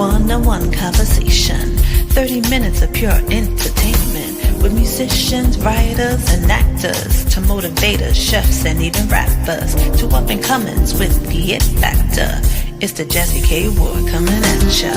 one-on-one conversation. 30 minutes of pure entertainment with musicians, writers, and actors to motivators, chefs, and even rappers to up-and-comings with the it factor. It's the Jazzie K.Ward coming at ya.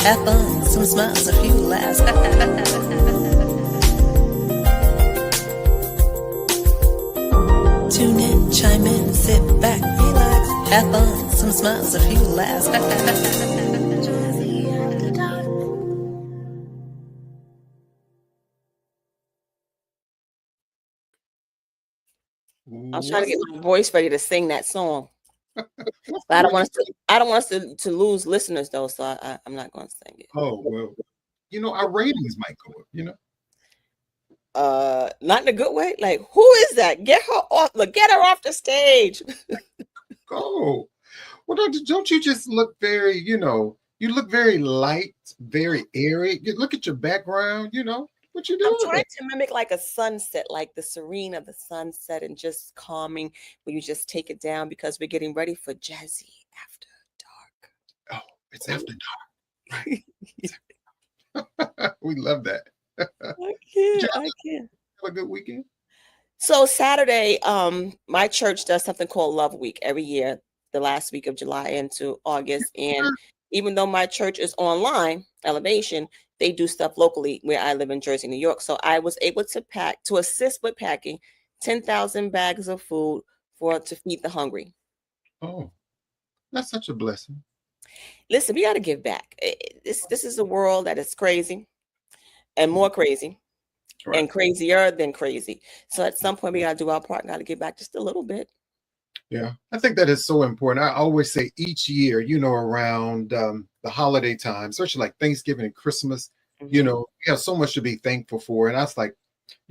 Have fun, some smiles, a few laughs. Tune in, chime in, sit back, relax. Have fun, some smiles, a few laughs. I was trying to get my voice ready to sing that song. But I don't want us to lose listeners though, so I'm not going to sing it. Oh well, our ratings might go up. Not in a good way. Like, who is that? Get her off. Look, get her off the stage. Oh, well, don't you just look very? You look very light, very airy. You look at your background. What you doing? I'm trying to mimic like a sunset, like the serene of the sunset, and just calming when you just take it down because we're getting ready for Jazzie After Dark. Oh, it's after dark. Right. We love that. I can't. Have a good weekend. So Saturday, my church does something called Love Week every year, the last week of July into August. And even though my church is online, Elevation, they do stuff locally where I live in Jersey, New York. So I was able to assist with packing 10,000 bags of food to feed the hungry. Oh, that's such a blessing. Listen, we got to give back. This is a world that is crazy and more crazy. Right. And crazier than crazy. So at some point we got to do our part, got to give back just a little bit. Yeah, I think that is so important. I always say each year, around the holiday time, especially like Thanksgiving and Christmas, we have so much to be thankful for. And I was like,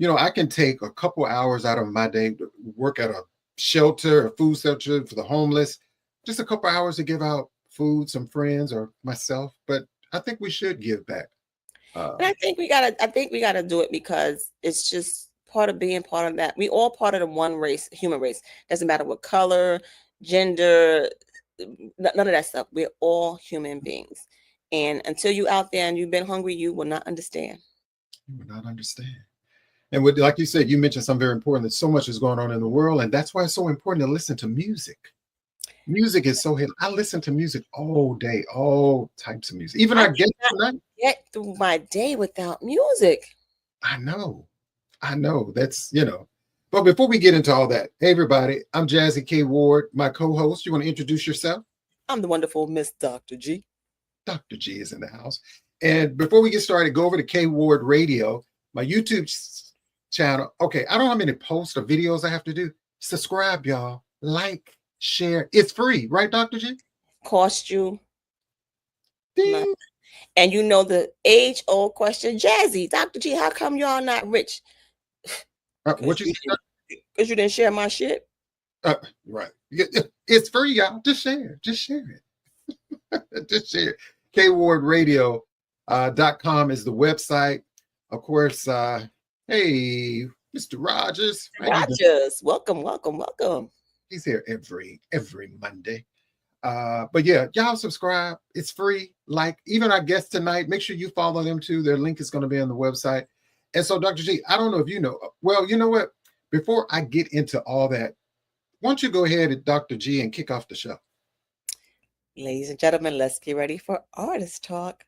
I can take a couple hours out of my day to work at a shelter, a food shelter for the homeless, just a couple hours to give out food, some friends or myself. But I think we should give back. And I think we gotta do it because it's just part of being part of that. We all part of the one race, human race. Doesn't matter what color, gender, none of that stuff. We're all human beings. And until you out there and you've been hungry, you will not understand. You will not understand. And like you said, you mentioned something very important, that so much is going on in the world. And that's why it's so important to listen to music. Music is so I listen to music all day, all types of music. Even our guests tonight. Get through my day without music. I know. That's, But before we get into all that, hey everybody, I'm Jazzie K.Ward, my co-host. You want to introduce yourself? I'm the wonderful Miss Dr.G. Dr.G is in the house. And before we get started, go over to K.Ward Radio, my YouTube channel. Okay, I don't know how many posts or videos I have to do. Subscribe, y'all. Like, share. It's free, right, Dr. G? Cost you. Ding. And the age-old question, Jazzie, Dr. G, how come y'all not rich? What you say? Because you didn't share my shit. Right. It's free, y'all. Just share. Just share it. Just share it. KWardRadio.com is the website. Of course, hey, Mr. Rogers. Welcome. He's here every Monday. But yeah, y'all subscribe. It's free. Like even our guests tonight, make sure you follow them too. Their link is going to be on the website. And so, Dr. G, I don't know if you know. Well, you know what? Before I get into all that, why don't you go ahead and Dr. G and kick off the show? Ladies and gentlemen, let's get ready for Artist Talk.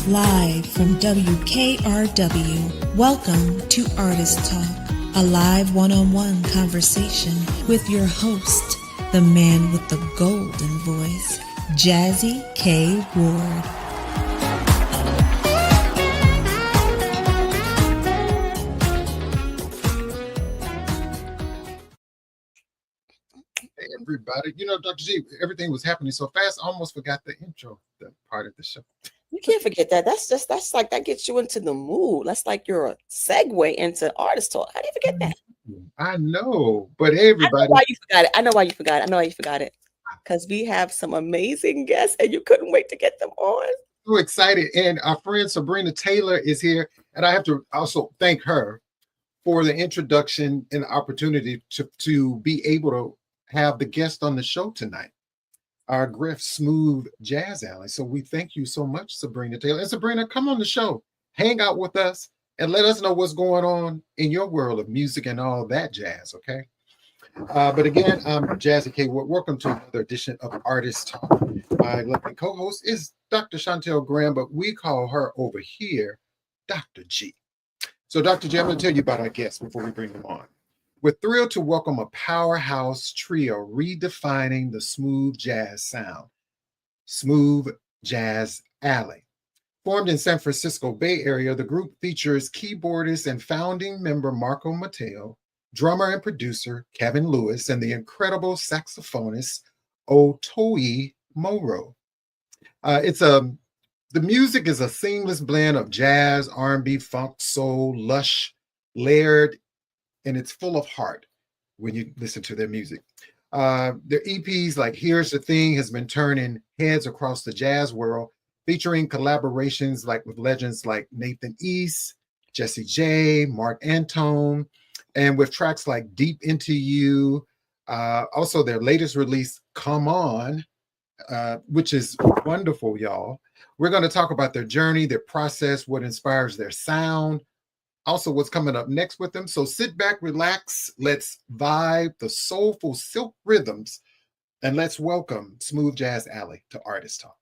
Live from WKRW, welcome to Artist Talk, a live one-on-one conversation with your host, the man with the golden voice, Jazzie K.Ward. Hey, everybody. You know, Dr. G, everything was happening so fast, I almost forgot the intro, the part of the show. You can't forget that. That's like that gets you into the mood. That's like your segue into Artist Talk. How do you forget that? I know, but everybody. I know why you forgot it. I know why you forgot it. Because we have some amazing guests and you couldn't wait to get them on. So excited. And our friend Sabrina Taylor is here. And I have to also thank her for the introduction and the opportunity to be able to have the guest on the show tonight, our Griff Smooth Jazz Alley. So we thank you so much, Sabrina Taylor. And Sabrina, come on the show, hang out with us, and let us know what's going on in your world of music and all that jazz, okay? But again, I'm Jazzie K.Ward. Welcome to another edition of Artist Talk. My lovely co-host is Dr. Shontell Graham, but we call her over here Dr. G. So Dr. G, I'm going to tell you about our guests before we bring them on. We're thrilled to welcome a powerhouse trio redefining the smooth jazz sound, Smooth Jazz Alley. Formed in San Francisco Bay Area, the group features keyboardist and founding member Marco Mateo, drummer and producer Kevin Lewis, and the incredible saxophonist Otoe Moro. The music is a seamless blend of jazz, R&B, funk, soul, lush, layered, and it's full of heart when you listen to their music. Their EPs like Here's the Thing has been turning heads across the jazz world, featuring collaborations like with legends like Nathan East, Jessie J, Mark Antone, and with tracks like Deep Into You. Also their latest release, Come On, which is wonderful, y'all. We're going to talk about their journey, their process, what inspires their sound, also what's coming up next with them. So sit back, relax, let's vibe the soulful silk rhythms, and let's welcome Smooth Jazz Alley to Artist Talk.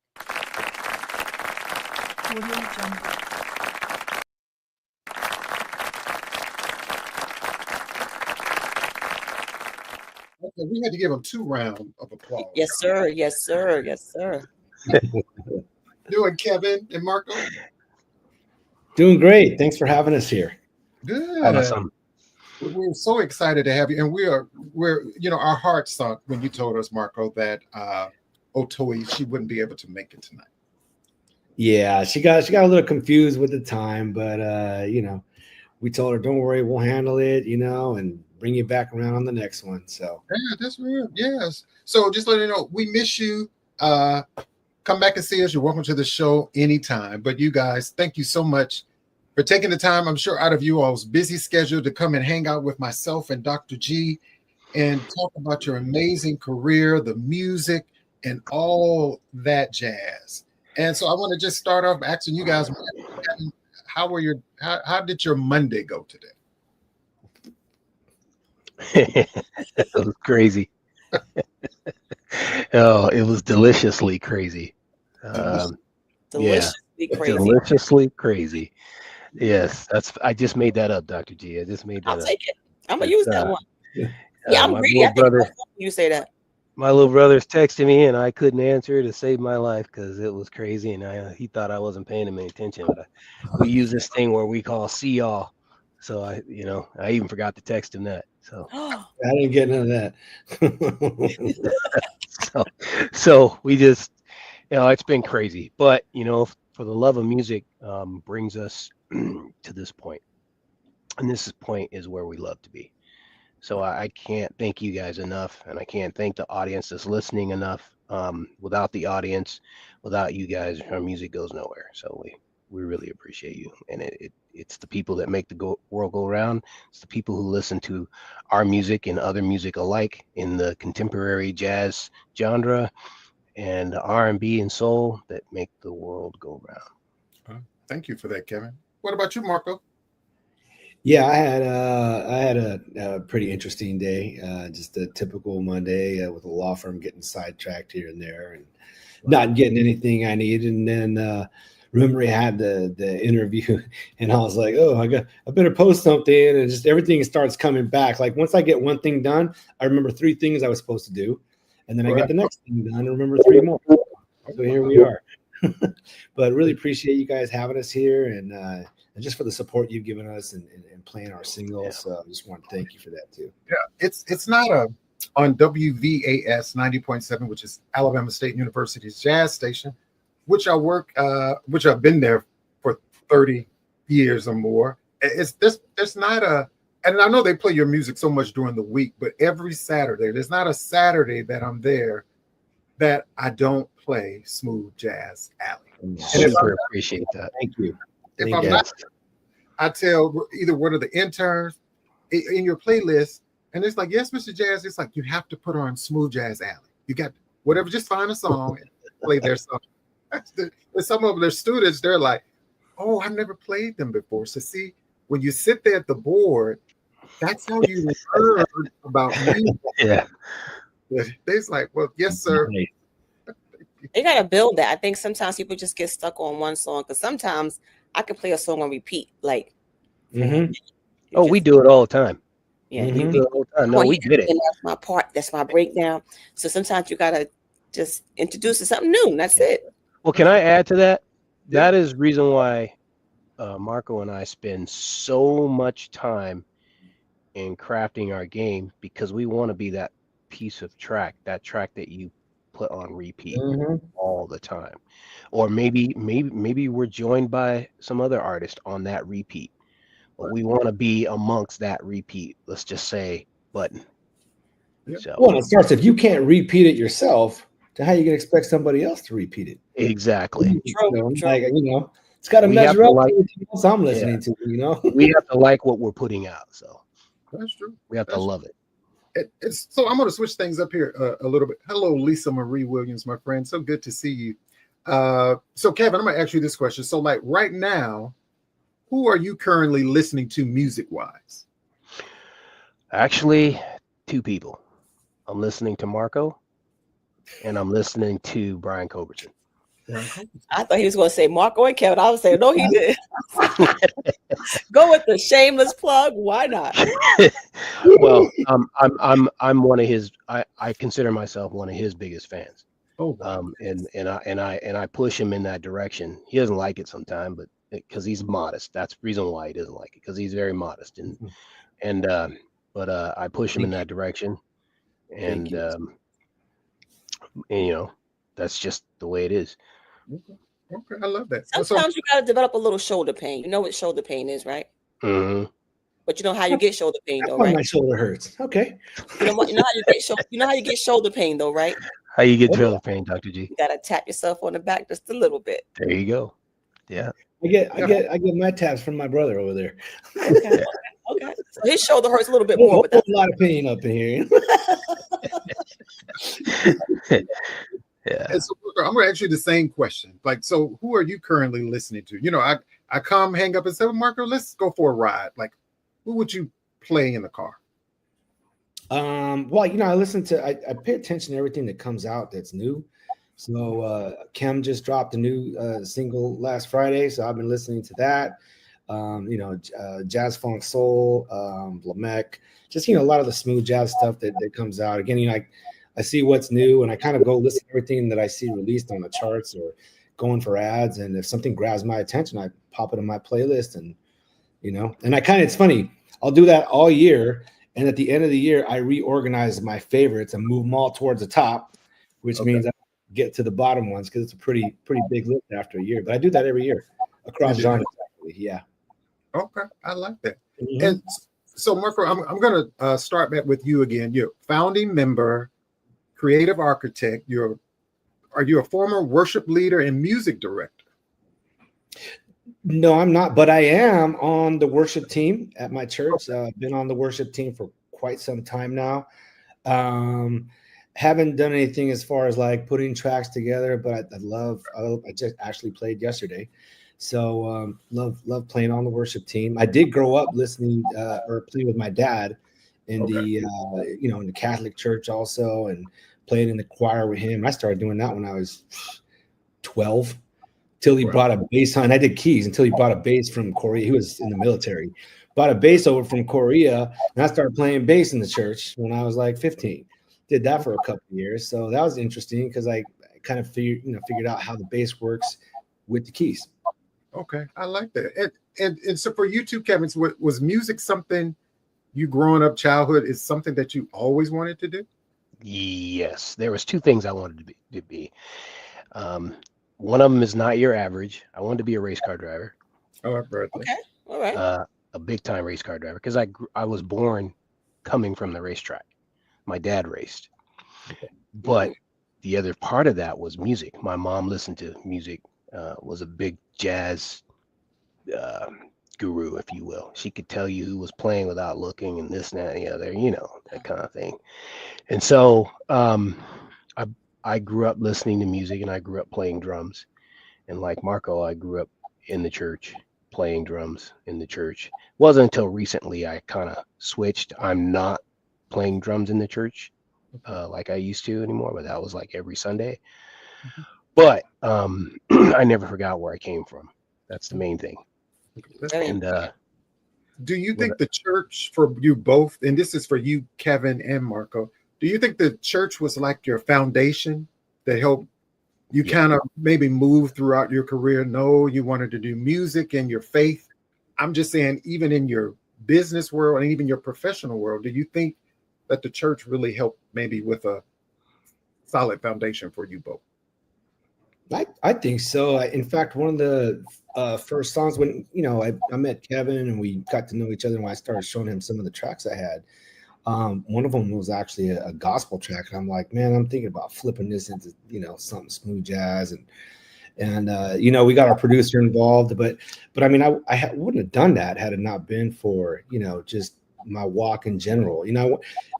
Okay, we had to give them 2 rounds of applause. Yes, sir. Yes, sir. Yes, sir. Doing Kevin and Marco? Doing great. Thanks for having us here. Good. Awesome. We're so excited to have you, and we're our hearts sunk when you told us, Marco, that Otoe, she wouldn't be able to make it tonight. Yeah, she got a little confused with the time, but we told her, don't worry, we'll handle it, and bring you back around on the next one. So yeah, that's real. Yes. So just let you know, we miss you. Come back and see us. You're welcome to the show anytime. But you guys, thank you so much for taking the time, I'm sure out of you all's busy schedule, to come and hang out with myself and Dr. G and talk about your amazing career, the music, and all that jazz. And so I want to just start off asking you guys, how did your Monday go today? It was crazy. Oh, it was deliciously crazy. Deliciously crazy. Deliciously crazy. Yes, I just made that up, Dr. G. I just made that I'll up. take it. I'm gonna use that one. I'm my greedy. I little think you say that. My little brother's texting me, and I couldn't answer to save my life because it was crazy, and he thought I wasn't paying him any attention. But we use this thing where we call see y'all. So I even forgot to text him that. So I didn't get none of that. so we just, it's been crazy. But for the love of music brings us to this point, and this point is where we love to be. So I can't thank you guys enough, and I can't thank the audience that's listening enough. Without the audience, without you guys, our music goes nowhere. So really appreciate you. And it's the people that make the world go round. It's the people who listen to our music and other music alike in the contemporary jazz genre and R&B and soul that make the world go round. Thank you for that, Kevin. What about you, Marco? Yeah, I had a pretty interesting day. Just a typical Monday with a law firm, getting sidetracked here and there, and not getting anything I needed. And then remember, I had the interview, and I was like, oh, I better post something, and just everything starts coming back. Like once I get one thing done, I remember 3 things I was supposed to do, and then I get the next thing done and remember 3 more. So here we are. But really appreciate you guys having us here, and just for the support you've given us and playing our singles. So I just want to thank you for that too. Yeah, it's not on WVAS 90.7, which is Alabama State University's jazz station, which which I've been there for 30 years or more. There's not and I know they play your music so much during the week, but every Saturday, there's not a Saturday that I'm there that I don't play Smooth Jazz Alley. Super appreciate that. Thank you. If I'm not, I tell either one of the interns in your playlist, and it's like, yes, Mr. Jazz, it's like, you have to put on Smooth Jazz Alley. You got whatever, just find a song and play their song. And some of their students, they're like, oh, I've never played them before. So see, when you sit there at the board, that's how you learn about music. Yeah. They're like, well, yes, sir. You got to build that. I think sometimes people just get stuck on one song, because sometimes I can play a song on repeat. Like, we do it all the time. Yeah, we do it all the time. No, we get it. And that's my part. That's my breakdown. So sometimes you got to just introduce to something new. And that's it. Well, can I add to that? That is reason why Marco and I spend so much time in crafting our game, because we want to be that piece of track that you put on repeat all the time. Or maybe we're joined by some other artist on that repeat, but we want to be amongst that repeat. Let's just say button. So, well, it starts, if you can't repeat it yourself, then how you gonna expect somebody else to repeat it? Exactly. Like, it's got to measure up to what else I'm listening to. We have to like what we're putting out. So that's true. We have to love it. So I'm going to switch things up here a little bit. Hello, Lisa Marie Williams, my friend. So good to see you. So Kevin, I'm going to ask you this question. So like right now, who are you currently listening to music-wise? Actually, 2 people. I'm listening to Marco, and I'm listening to Brian Coberton. I thought he was going to say Marco and Kevin. I was saying, no, he did. Go with the shameless plug. Why not? Well, I'm one of his. I consider myself one of his biggest fans. Oh, wow. And I push him in that direction. He doesn't like it sometimes, but because he's modest, that's the reason why he doesn't like it, because he's very modest. But I push him in that direction, and that's just the way it is. Okay, I love that. Sometimes you got to develop a little shoulder pain. You know what shoulder pain is, right? Mm-hmm. But you know how you get shoulder pain, though, right? My shoulder hurts. Okay. You know how you get shoulder pain, though, right? How you get shoulder pain, Dr. G? You gotta tap yourself on the back just a little bit. There you go. Yeah. I get my taps from my brother over there. Okay. Okay. So his shoulder hurts a little bit more, but that's a lot of pain up in here. Yeah. And so I'm going to ask you the same question. Like, so who are you currently listening to? I come hang up and say, well, Marco, let's go for a ride. Like, who would you play in the car? Well, I listen to, I pay attention to everything that comes out that's new. So Kim just dropped a new single last Friday, so I've been listening to that. Jazz, funk, soul, Lamech, just a lot of the smooth jazz stuff that comes out. Again, I see what's new, and I kind of go listen to everything that I see released on the charts or going for ads. And if something grabs my attention, I pop it in my playlist, and it's funny. I'll do that all year, and at the end of the year, I reorganize my favorites and move them all towards the top, which means I get to the bottom ones because it's a pretty big list after a year. But I do that every year across genres. Yeah. Okay, I like that. Mm-hmm. And so, Marco, I'm going to start back with you again. You're founding member, creative architect. Are you a former worship leader and music director? No, I'm not, but I am on the worship team at my church. Been on the worship team for quite some time now. Um, haven't done anything as far as like putting tracks together, but I just actually played yesterday. So love playing on the worship team. I did grow up listening or playing with my dad in the in the Catholic church also, and played in the choir with him. I started doing that when I was 12 till he brought a bass on. I did keys until he brought a bass from Korea. He was in the military. Bought a bass over from Korea, and I started playing bass in the church when I was like 15. Did that for a couple of years, so that was interesting because I kind of figured out how the bass works with the keys. Okay, I like that. And so for you too, Kevin, so was music something you growing up, childhood, is something that you always wanted to do? Yes, there was two things I wanted to be. One of them is not your average. I wanted to be a race car driver. Oh, I've heard that. Okay, all right. A big time race car driver because I was born coming from the racetrack. My dad raced, but the other part of that was music. My mom listened to music, was a big jazz guru, if you will. She could tell you who was playing without looking and this and that and the other, that kind of thing. And so I grew up listening to music and I grew up playing drums. And like Marco, I grew up in the church playing drums in the church. It wasn't until recently I kind of switched. I'm not playing drums in the church like I used to anymore, but that was like every Sunday. But I never forgot where I came from. That's the main thing. And do you think the church, for you both, and this is for you, Kevin and Marco, do you think the church was like your foundation that helped you kind of maybe move throughout your career? No, you wanted to do music and your faith. I'm just saying, even in your business world and even your professional world, do you think that the church really helped maybe with a solid foundation for you both? I think so. In fact, one of the first songs when I met Kevin and we got to know each other, and when I started showing him some of the tracks I had, one of them was actually a gospel track, and I'm like, man, I'm thinking about flipping this into something smooth jazz, and we got our producer involved, but I mean, I wouldn't have done that had it not been for just my walk in general.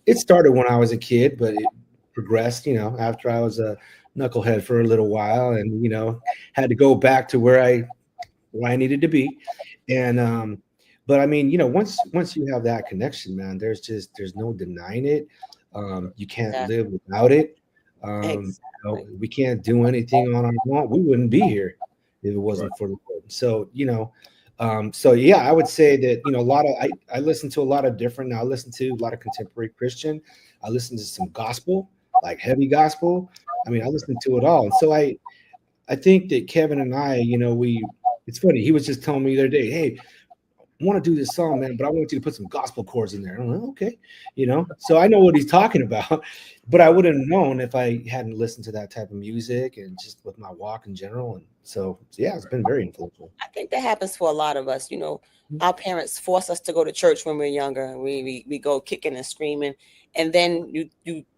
It started when I was a kid, but it progressed after I was a knucklehead for a little while, and had to go back to where I needed to be, and but I mean, once you have that connection, man, there's no denying it. You can't live without it. We can't do anything on our own. We wouldn't be here if it wasn't for the Lord. So I would say that a lot of I listen to a lot of different. I listen to a lot of contemporary Christian. I listen to some gospel, like heavy gospel. I mean, I listen to it all. And so I think that Kevin and I, it's funny. He was just telling me the other day, hey, I want to do this song, man, but I want you to put some gospel chords in there. I'm like, okay, so I know what he's talking about, but I wouldn't have known if I hadn't listened to that type of music and just with my walk in general. And so, yeah, it's been very influential. I think that happens for a lot of us. Our parents force us to go to church when we're younger. We go kicking and screaming, and then you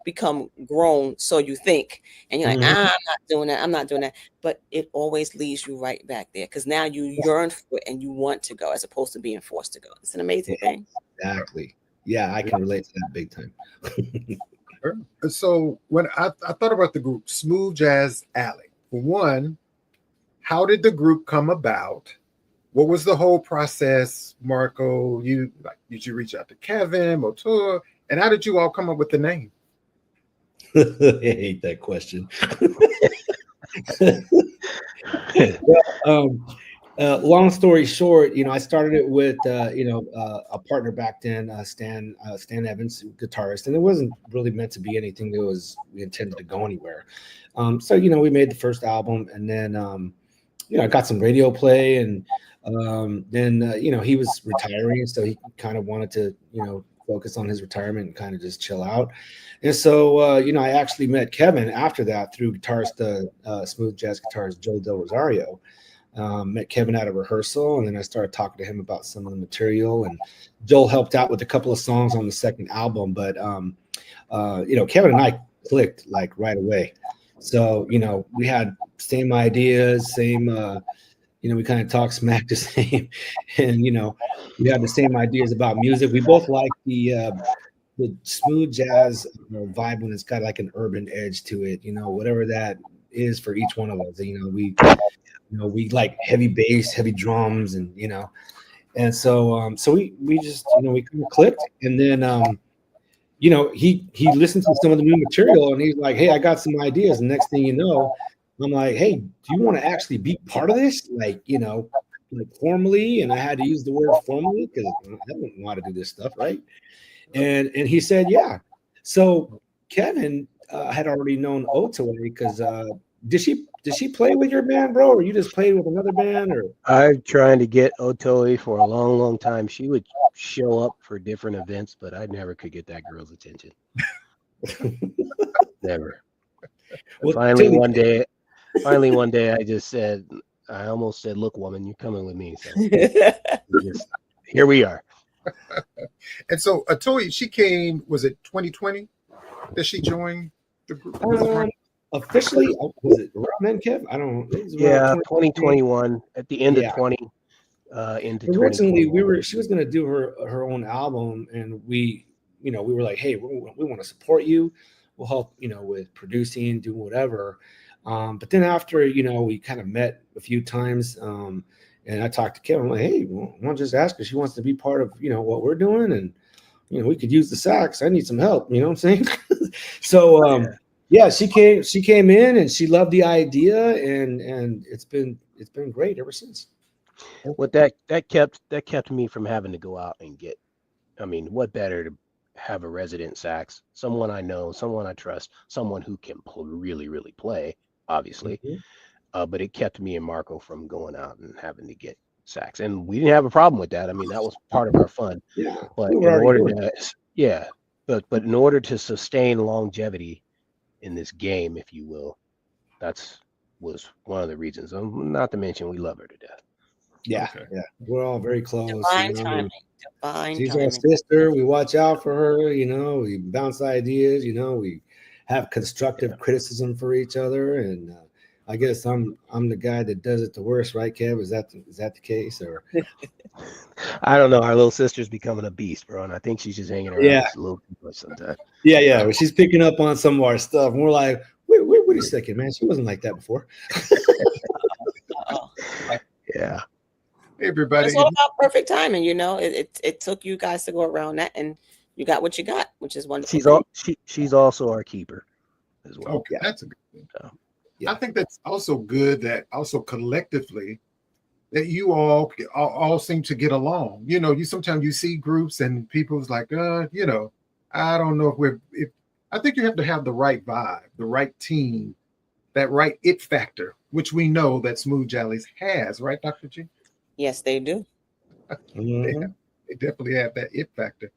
become grown, so you think, and you're like, I'm not doing that. But it always leaves you right back there because now you yearn for it and you want to go as opposed to being forced to go. It's an amazing thing. Exactly. Yeah, I can relate to that big time. So when I thought about the group Smoothjazzalley, for one, how did the group come about? What was the whole process, Marco? Did you reach out to Kevin, Otoe, and how did you all come up with the name? I hate that question. Long story short, I started it with a partner back then, Stan Evans, guitarist, and it wasn't really meant to be anything that was intended to go anywhere. So we made the first album, and then I got some radio play, and then he was retiring, so he kind of wanted to focus on his retirement and kind of just chill out. And so I actually met Kevin after that through smooth jazz guitarist Joe Del Rosario. Met Kevin at a rehearsal, and then I started talking to him about some of the material, and Joel helped out with a couple of songs on the second album, but Kevin and I clicked like right away. So we had same ideas, same we kind of talk smack the same, and we have the same ideas about music. We both like the smooth jazz vibe when it's got like an urban edge to it. Whatever that is for each one of us. We like heavy bass, heavy drums, and so we just we kind of clicked, and then he listened to some of the new material, and he's like, hey, I got some ideas. And next thing you know, I'm like, hey, do you want to actually be part of this? Like formally. And I had to use the word formally because I don't know how to do this stuff, right? And he said, yeah. So Kevin had already known Otoe because did she play with your band, bro, or you just played with another band? Or I'm trying to get Otoe for a long, long time. She would show up for different events, but I never could get that girl's attention. Never. Well, Finally one day, I almost said, "Look, woman, you're coming with me." So here we are. And so Otoe, she came, was it 2020 that she joined the group? Officially, was it around then, Kev? I don't know. Yeah, 2021 at the end of 20 into originally 2021. she was going to do her own album, and we were like, hey, we want to support you. We'll help with producing, doing whatever. But then after we kind of met a few times, and I talked to Kevin. I'm like, hey, why don't just ask her? She wants to be part of what we're doing, and we could use the sax. I need some help. You know what I'm saying? So yeah, she came in and she loved the idea, and it's been great ever since. What that kept me from having to go out and get. I mean, what better to have a resident sax, someone I know, someone I trust, someone who can really, really play, obviously. Mm-hmm. But it kept me and Marco from going out and having to get sax, and we didn't have a problem with that. I mean, that was part of our fun. Yeah, but in order to sustain longevity in this game, if you will, was one of the reasons. Not to mention we love her to death. Yeah, okay. Yeah, we're all very close. Divine timing. She's our sister. We watch out for her. We bounce ideas. We have constructive criticism for each other, and I guess I'm the guy that does it the worst, right, Kev? Is that the case, or? I don't know. Our little sister's becoming a beast, bro, and I think she's just hanging around us a little too much sometimes. Yeah. Well, she's picking up on some of our stuff, and we're like, wait a second, man. She wasn't like that before. Yeah. Hey, everybody. It's all about perfect timing, It took you guys to go around that, and you got what you got, which is wonderful. She's also our keeper as well. Okay, that's a good thing. Yeah. I think that's also good that also collectively that you all seem to get along. You sometimes you see groups and people's like, I don't know if I think you have to have the right vibe, the right team, that right it factor, which we know that Smooth Jallies has, right, Dr. G? Yes, they do. They definitely have that it factor.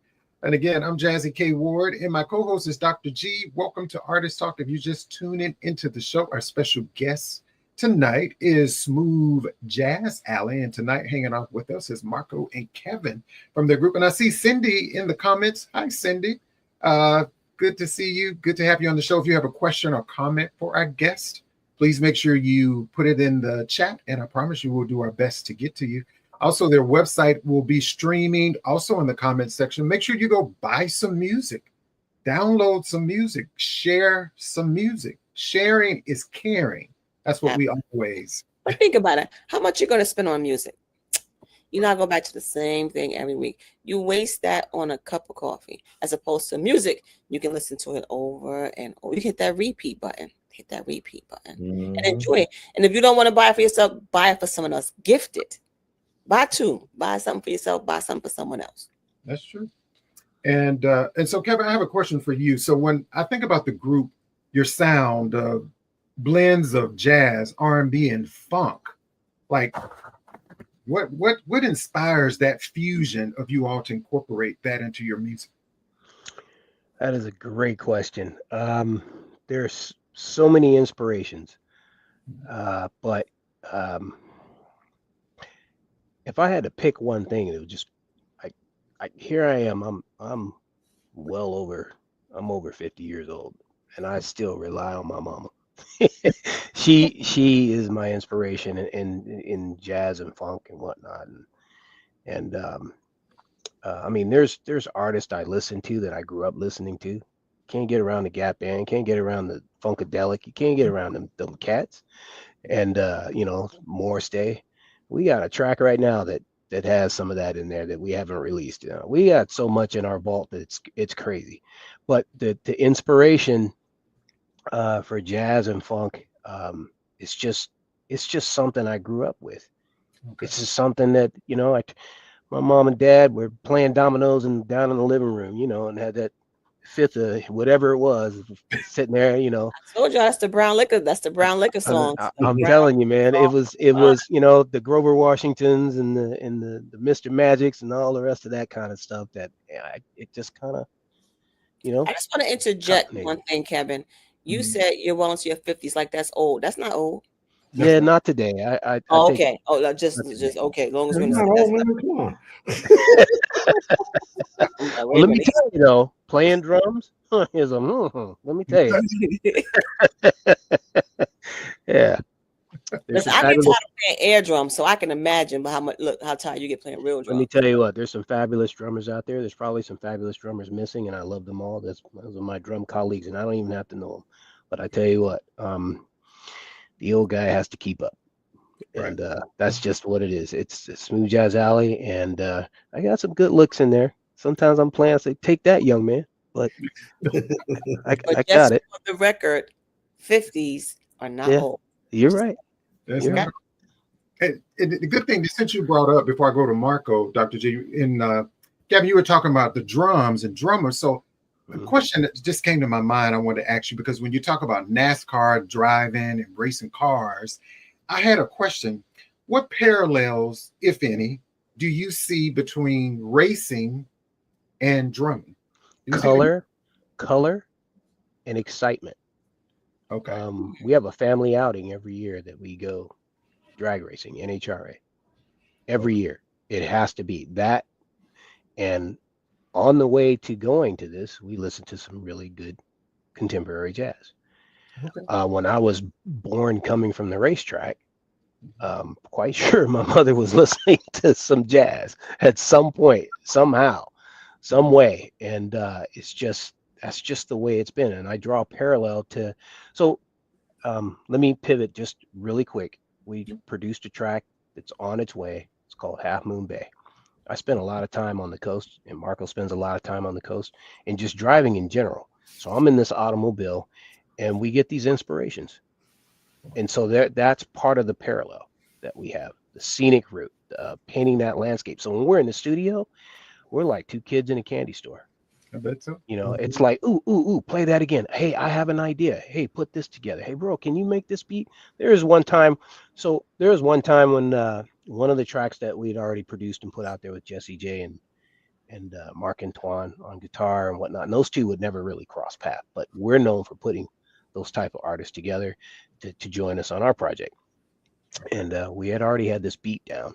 And again, I'm Jazzie K.Ward, and my co-host is Dr. G. Welcome to Artist Talk. If you just tune in into the show, our special guest tonight is smoothjazzalley, and tonight hanging out with us is Marco and Kevin from their group. And I see Cindy in the comments. Hi, Cindy. Good to see you. Good to have you on the show. If you have a question or comment for our guest, please make sure you put it in the chat, and I promise you we'll do our best to get to you. Also, their website will be streaming also in the comments section. Make sure you go buy some music, download some music, share some music. Sharing is caring. That's what we always. But think about it. How much you're going to spend on music? You not go back to the same thing every week. You waste that on a cup of coffee, as opposed to music. You can listen to it over and over. You hit that repeat button. And enjoy it. And if you don't want to buy it for yourself, buy it for someone else. Gift it. Buy two. Buy something for yourself. Buy something for someone else. That's true. And so, Kevin, I have a question for you. So when I think about the group, your sound of blends of jazz, R&B, and funk, like what inspires that fusion of you all to incorporate that into your music? That is a great question. There's so many inspirations, but if I had to pick one thing, it would just here I am. I'm over 50 years old, and I still rely on my mama She is my inspiration in jazz and funk and whatnot. And I mean, there's artists I listen to that I grew up listening to. Can't get around the Gap Band, can't get around the Funkadelic, you can't get around them cats. And Morris Day. We got a track right now that has some of that in there that we haven't released. We got so much in our vault that it's crazy. But the inspiration for jazz and funk, it's just something I grew up with. Okay. It's just something that my mom and dad were playing dominoes and down in the living room, and had that fifth of whatever it was sitting there, I told you that's the brown liquor. That's the brown liquor song. I'm telling you, man, it was the Grover Washingtons and the Mr. Magics and all the rest of that kind of stuff that it just kind of I just want to interject one thing, Kevin. You said you're well into your 50s, like that's old. That's not old. Yeah, not today. I okay. Just okay. As long as we're Come on. Well, let me tell you though, playing drums is a let me tell you. Yeah. Listen, I get tired of playing air drums, so I can imagine how tired you get playing real drums. Let me tell you what, there's some fabulous drummers out there. There's probably some fabulous drummers missing, and I love them all. Those are my drum colleagues, and I don't even have to know them. But I tell you what, the old guy has to keep up. And that's just what it is. It's Smooth Jazz Alley, and I got some good looks in there. Sometimes I'm playing, I say, take that, young man. But I got it. For the record, 50s are not old. You're right. That's right. And the good thing, since you brought up, before I go to Marco, Dr. G, Gavin, you were talking about the drums and drummers. So the question that just came to my mind, I wanted to ask you, because when you talk about NASCAR driving and racing cars, I had a question. What parallels, if any, do you see between racing and drumming? Color, and excitement. Okay. We have a family outing every year that we go drag racing, NHRA. Every year. It has to be that. And on the way to going to this, we listen to some really good contemporary jazz. Okay. When I was born coming from the racetrack, quite sure my mother was listening to some jazz at some point, somehow, some way. And that's just the way it's been. And I draw a parallel to, so let me pivot just really quick. We produced a track that's on its way. It's called Half Moon Bay. I spend a lot of time on the coast, and Marco spends a lot of time on the coast, and just driving in general. So I'm in this automobile, and we get these inspirations. And so that's part of the parallel that we have, the scenic route, painting that landscape. So when we're in the studio, we're like two kids in a candy store. I bet so. It's like, ooh, play that again. Hey, I have an idea. Hey, put this together. Hey, bro, can you make this beat? There was one time when one of the tracks that we'd already produced and put out there with Jazzie J and Mark Antoine on guitar and whatnot. And those two would never really cross paths, but we're known for putting those type of artists together to join us on our project. And we had already had this beat down.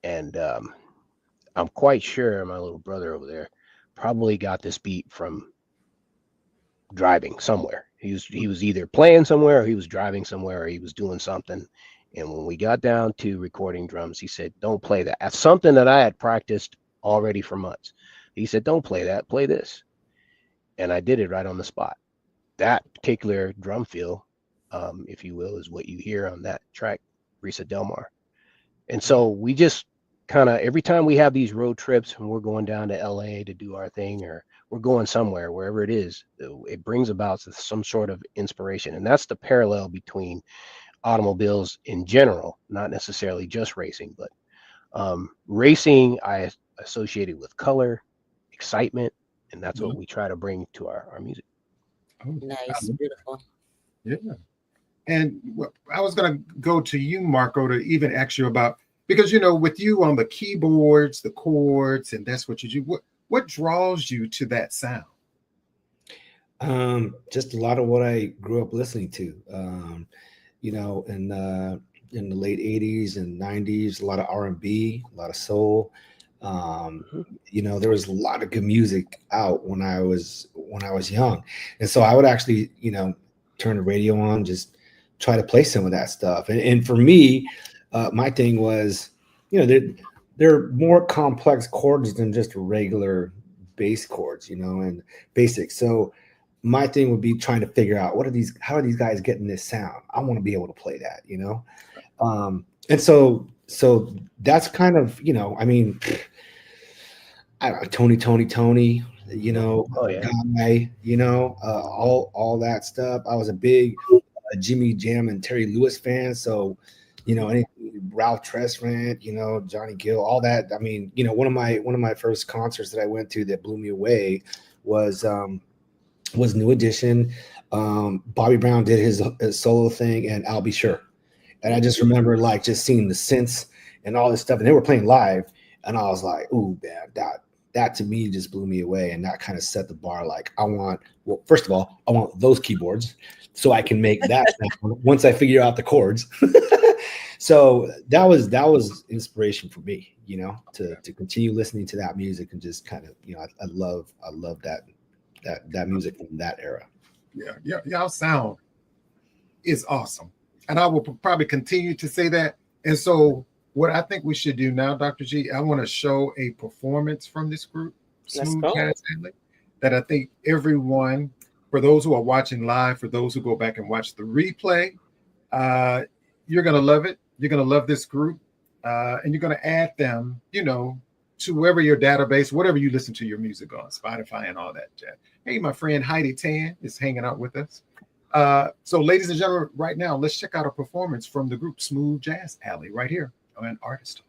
And I'm quite sure my little brother over there probably got this beat from driving somewhere. He was either playing somewhere, or he was driving somewhere, or he was doing something. And when we got down to recording drums, he said, don't play that. That's something that I had practiced already for months. He said, don't play that, play this. And I did it right on the spot. That particular drum feel, if you will, is what you hear on that track, Risa Del Mar. And so we just kind of, every time we have these road trips and we're going down to LA to do our thing, or we're going somewhere, wherever it is, it brings about some sort of inspiration. And that's the parallel between automobiles in general, not necessarily just racing, but racing I associated with color, excitement, and that's what we try to bring to our music. Nice, beautiful. Yeah. And I was going to go to you, Marco, to even ask you about, because, with you on the keyboards, the chords, and that's what you do, what draws you to that sound? Just a lot of what I grew up listening to, in the late 80s and 90s, a lot of R&B, a lot of soul. There was a lot of good music out when I was young. And so I would actually, turn the radio on, just try to play some of that stuff. And for me, my thing was, they're more complex chords than just regular bass chords, and basic. So my thing would be trying to figure out how are these guys getting this sound? I want to be able to play that, and so that's kind of, I mean, I don't know, Tony, Oh, yeah. Guy, all that stuff. I was a big Jimmy Jam and Terry Lewis fan, so any Ralph Tresvant, Johnny Gill, all that. I mean, one of my first concerts that I went to that blew me away was New Edition. Bobby Brown did his solo thing, and I'll Be Sure. And I just remember like just seeing the synths and all this stuff, and they were playing live, and I was like, "Ooh, man, that to me just blew me away," and that kind of set the bar. Like, first of all, I want those keyboards so I can make that once I figure out the chords. So that was inspiration for me, to continue listening to that music and just kind of, I love that music from that era. Yeah, y'all sound is awesome. And I will probably continue to say that. And so what I think we should do now, Dr. G, I want to show a performance from this group, smoothjazzalley, that I think everyone, for those who are watching live, for those who go back and watch the replay, you're going to love it. You're going to love this group. And you're going to add them, to wherever your database, whatever you listen to your music on, Spotify and all that jazz. Hey, my friend Heidi Tan is hanging out with us. So ladies and gentlemen, right now, let's check out a performance from the group Smoothjazzalley right here on Artist.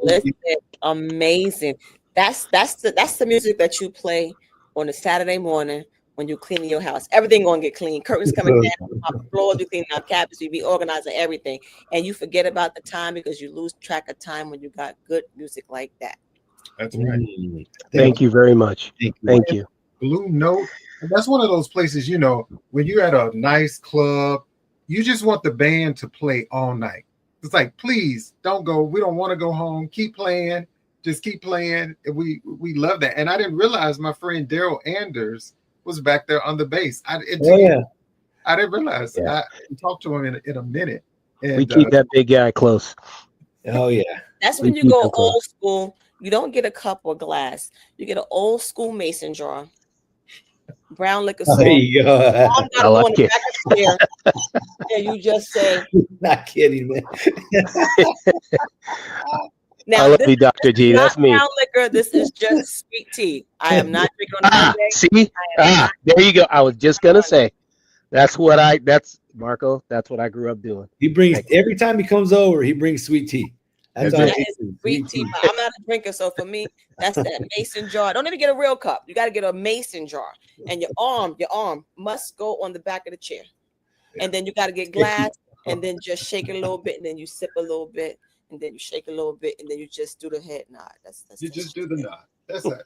Listen, amazing. That's the music that you play on a Saturday morning when you clean your house. Everything gonna get clean. Curtains coming down, floors, you clean out cabinets, you be organizing everything, and you forget about the time because you lose track of time when you got good music like that. That's right. Thank you very much. Thank you. Blue Note. And that's one of those places, you know, when you're at a nice club, you just want the band to play all night. It's like, please don't go. We don't want to go home. Keep playing. Just keep playing. And we love that. And I didn't realize my friend Daryl Anders was back there on the bass. I didn't realize. Yeah. I talked to him in a minute. And We keep that big guy close. Oh yeah. That's when you go old school. You don't get a cup or glass. You get an old school mason jar, brown liquor store. There you go. I like it. Chair, and you just say, Not kidding, man. now, I love you, Dr. G. That's me. Brown liquor. This is just sweet tea. I am not drinking on a Monday. See? There you go. I was just gonna say, that's what I grew up doing. He brings every time he comes over, he brings sweet tea. That's That is sweet tea. But I'm not a drinker, so for me, that's that mason jar. Don't even get a real cup. You got to get a mason jar, and your arm must go on the back of the chair, and then you got to get glass, and then just shake it a little bit, and then you sip a little bit, and then you shake a little bit, and then you just do the head nod. you just do the nod. That's it.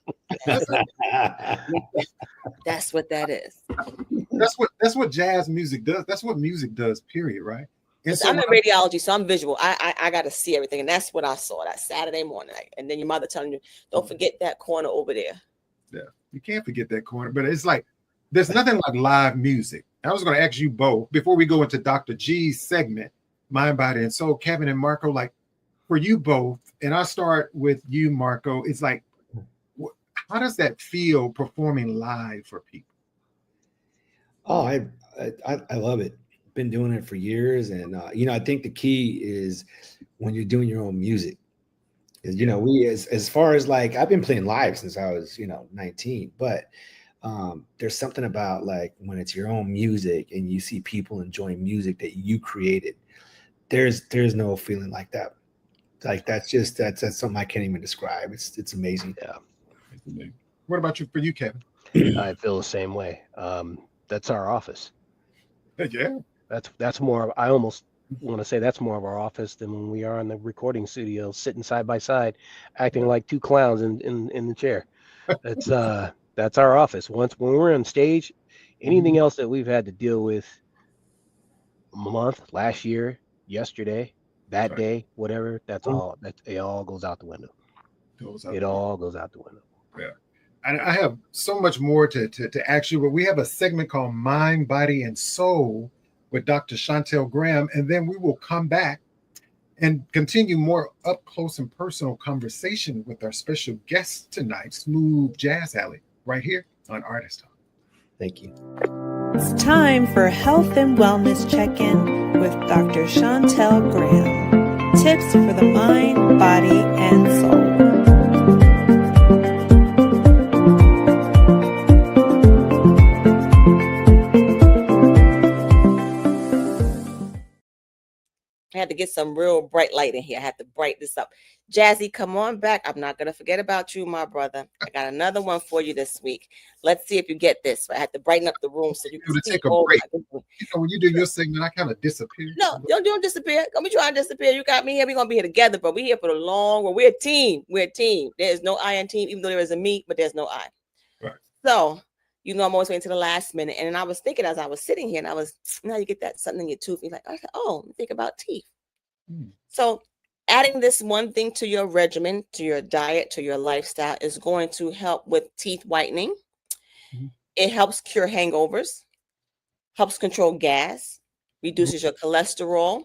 That's what that is. That's what jazz music does. That's what music does. Period. Right. And so I'm in radiology, so I'm visual. I got to see everything, and that's what I saw that Saturday morning. And then your mother telling you, "Don't forget that corner over there." Yeah, you can't forget that corner. But it's like there's nothing like live music. I was going to ask you both before we go into Dr. G's segment, Mind, Body, and Soul. Kevin and Marco, like for you both, and I'll start with you, Marco. It's like, how does that feel performing live for people? Oh, I love it. Been doing it for years, and I think the key is when you're doing your own music. Is we as far as like I've been playing live since I was 19, but there's something about like when it's your own music and you see people enjoying music that you created. There's no feeling like that. Like that's something I can't even describe. It's amazing. Yeah. What about you? For you, Kevin? I feel the same way. That's our office. Yeah. That's more. I almost want to say that's more of our office than when we are in the recording studio, sitting side by side, acting like two clowns in the chair. That's our office. When we're on stage, anything else that we've had to deal with a month, last year, yesterday, that day, whatever, it all goes out the window. It all goes out the window. Yeah. And I have so much more to ask you, but we have a segment called Mind, Body, and Soul with Dr. Shontell Graham, and then we will come back and continue more up close and personal conversation with our special guest tonight, Smooth Jazz Alley, right here on Artist Talk. Thank you. It's time for Health and Wellness Check-In with Dr. Shontell Graham. Tips for the mind, body, and soul. I had to get some real bright light in here. I had to brighten this up. Jazzie, come on back. I'm not going to forget about you, my brother. I got another one for you this week. Let's see if you get this. I had to brighten up the room so you can take a break. When you do your segment, I kind of disappear. No, don't disappear. Don't be trying to disappear. You got me here. We're going to be here together, but we're here for the long run. We're a team. We're a team. There's no I in team, even though there is a me, but there's no I. Right. So, I'm always waiting to the last minute. And I was thinking as I was sitting here, and now you get that something in your tooth. You're like, think about teeth. So adding this one thing to your regimen, to your diet, to your lifestyle is going to help with teeth whitening. It helps cure hangovers, helps control gas, reduces your cholesterol,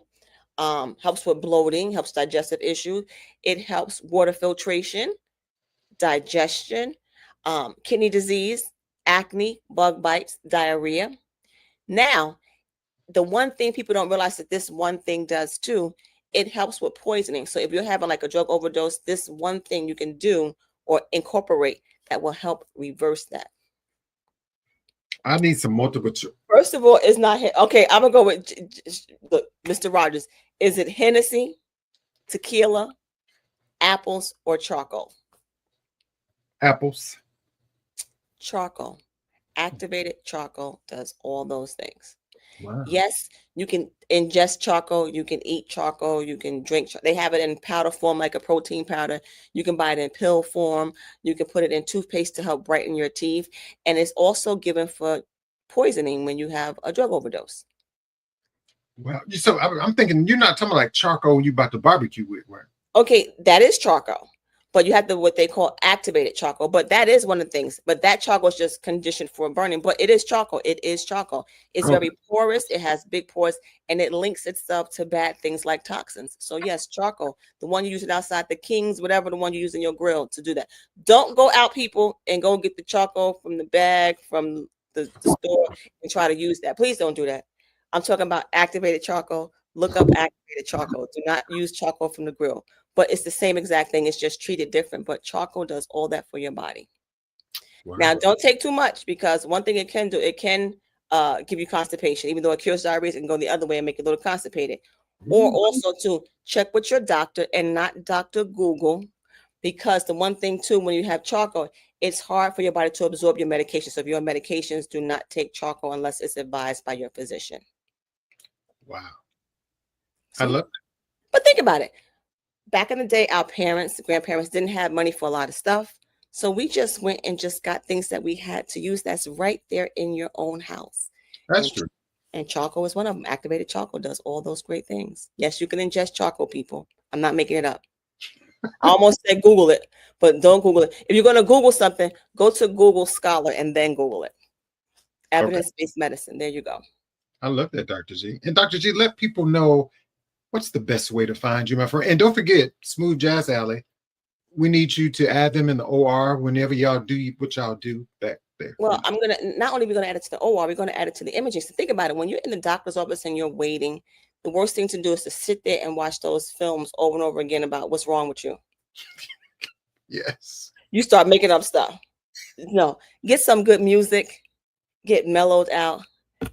helps with bloating, helps digestive issues. It helps water filtration, digestion, kidney disease, acne, bug bites, diarrhea. Now, the one thing people don't realize that this one thing does too, it helps with poisoning. So if you're having like a drug overdose, this one thing you can do or incorporate that will help reverse that. I need some multiple. First of all, it's not okay. I'm gonna go with Mr. Rogers. Is it Hennessy, tequila, apples or charcoal? Apples. Charcoal. Activated charcoal does all those things. Wow. Yes, you can ingest charcoal, you can eat charcoal, you can drink. They have it in powder form, like a protein powder. You can buy it in pill form. You can put it in toothpaste to help brighten your teeth. And it's also given for poisoning when you have a drug overdose. Well, so I'm thinking you're not talking about like charcoal you about to barbecue with, right? Okay, that is charcoal, but you have what they call activated charcoal. But that is one of the things. But that charcoal is just conditioned for burning. But it is charcoal. It is charcoal. It's very porous. It has big pores, and it links itself to bad things like toxins. So yes, charcoal, the one you use it outside, the Kings, whatever, the one you use in your grill to do that. Don't go out, people, and go get the charcoal from the bag from the store and try to use that. Please don't do that. I'm talking about activated charcoal. Look up activated charcoal. Do not use charcoal from the grill. But it's the same exact thing. It's just treated different. But charcoal does all that for your body. Wow. Now, don't take too much, because one thing it can do, it can give you constipation. Even though it cures diarrhea, it can go the other way and make you a little constipated. Or also to check with your doctor and not Dr. Google, because the one thing too, when you have charcoal, it's hard for your body to absorb your medication. So if you're on medications, do not take charcoal unless it's advised by your physician. Wow. So, I love it. But think about it. Back in the day, our parents, grandparents didn't have money for a lot of stuff. So we just went and just got things that we had to use that's right there in your own house. That's true. And charcoal is one of them. Activated charcoal does all those great things. Yes, you can ingest charcoal, people. I'm not making it up. I almost said Google it, but don't Google it. If you're going to Google something, go to Google Scholar and then Google it. Evidence-based medicine. There you go. I love that, Dr. G. And Dr. G, let people know what's the best way to find you, my friend. And don't forget, Smooth Jazz Alley. We need you to add them in the OR whenever y'all do what y'all do back there. Well, I'm going to, not only are we going to add it to the OR, we're going to add it to the imaging. So think about it. When you're in the doctor's office and you're waiting, the worst thing to do is to sit there and watch those films over and over again about what's wrong with you. Yes. You start making up stuff. No, get some good music, get mellowed out,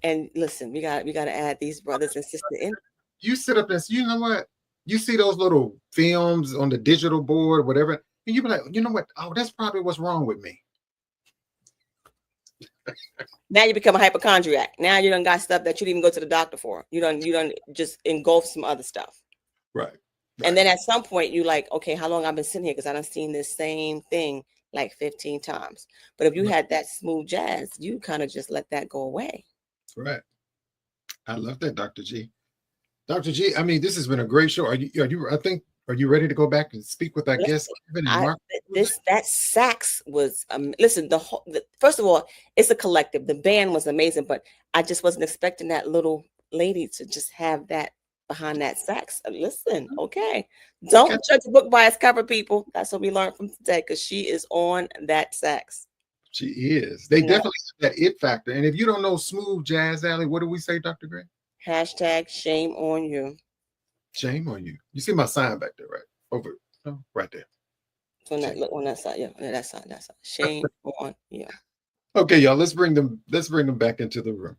and listen, we got to add these brothers and sisters in. You sit up and you know what? You see those little films on the digital board, whatever, and you be like, you know what? Oh, that's probably what's wrong with me. Now you become a hypochondriac. Now you done got stuff that you didn't even go to the doctor for. You done just engulf some other stuff. Right. And then at some point you like, okay, how long I've been sitting here? Because I done seen this same thing like 15 times. But if you had that smooth jazz, you kind of just let that go away. Right. I love that, Dr. G. Dr. G, I mean, this has been a great show. Are you ready to go back and speak with our guests? That sax was listen, first of all, it's a collective. The band was amazing, but I just wasn't expecting that little lady to just have that behind that sax. Listen, okay. Don't judge a book by its cover, people. That's what we learned from today, because she is on that sax. She is. They definitely have that it factor. And if you don't know Smooth Jazz Alley, what do we say, Dr. Gray? # shame on you. Shame on you. You see my sign back there, right? Over, right there. On that side, yeah, that side. Shame on you. Okay, y'all. Let's bring them back into the room.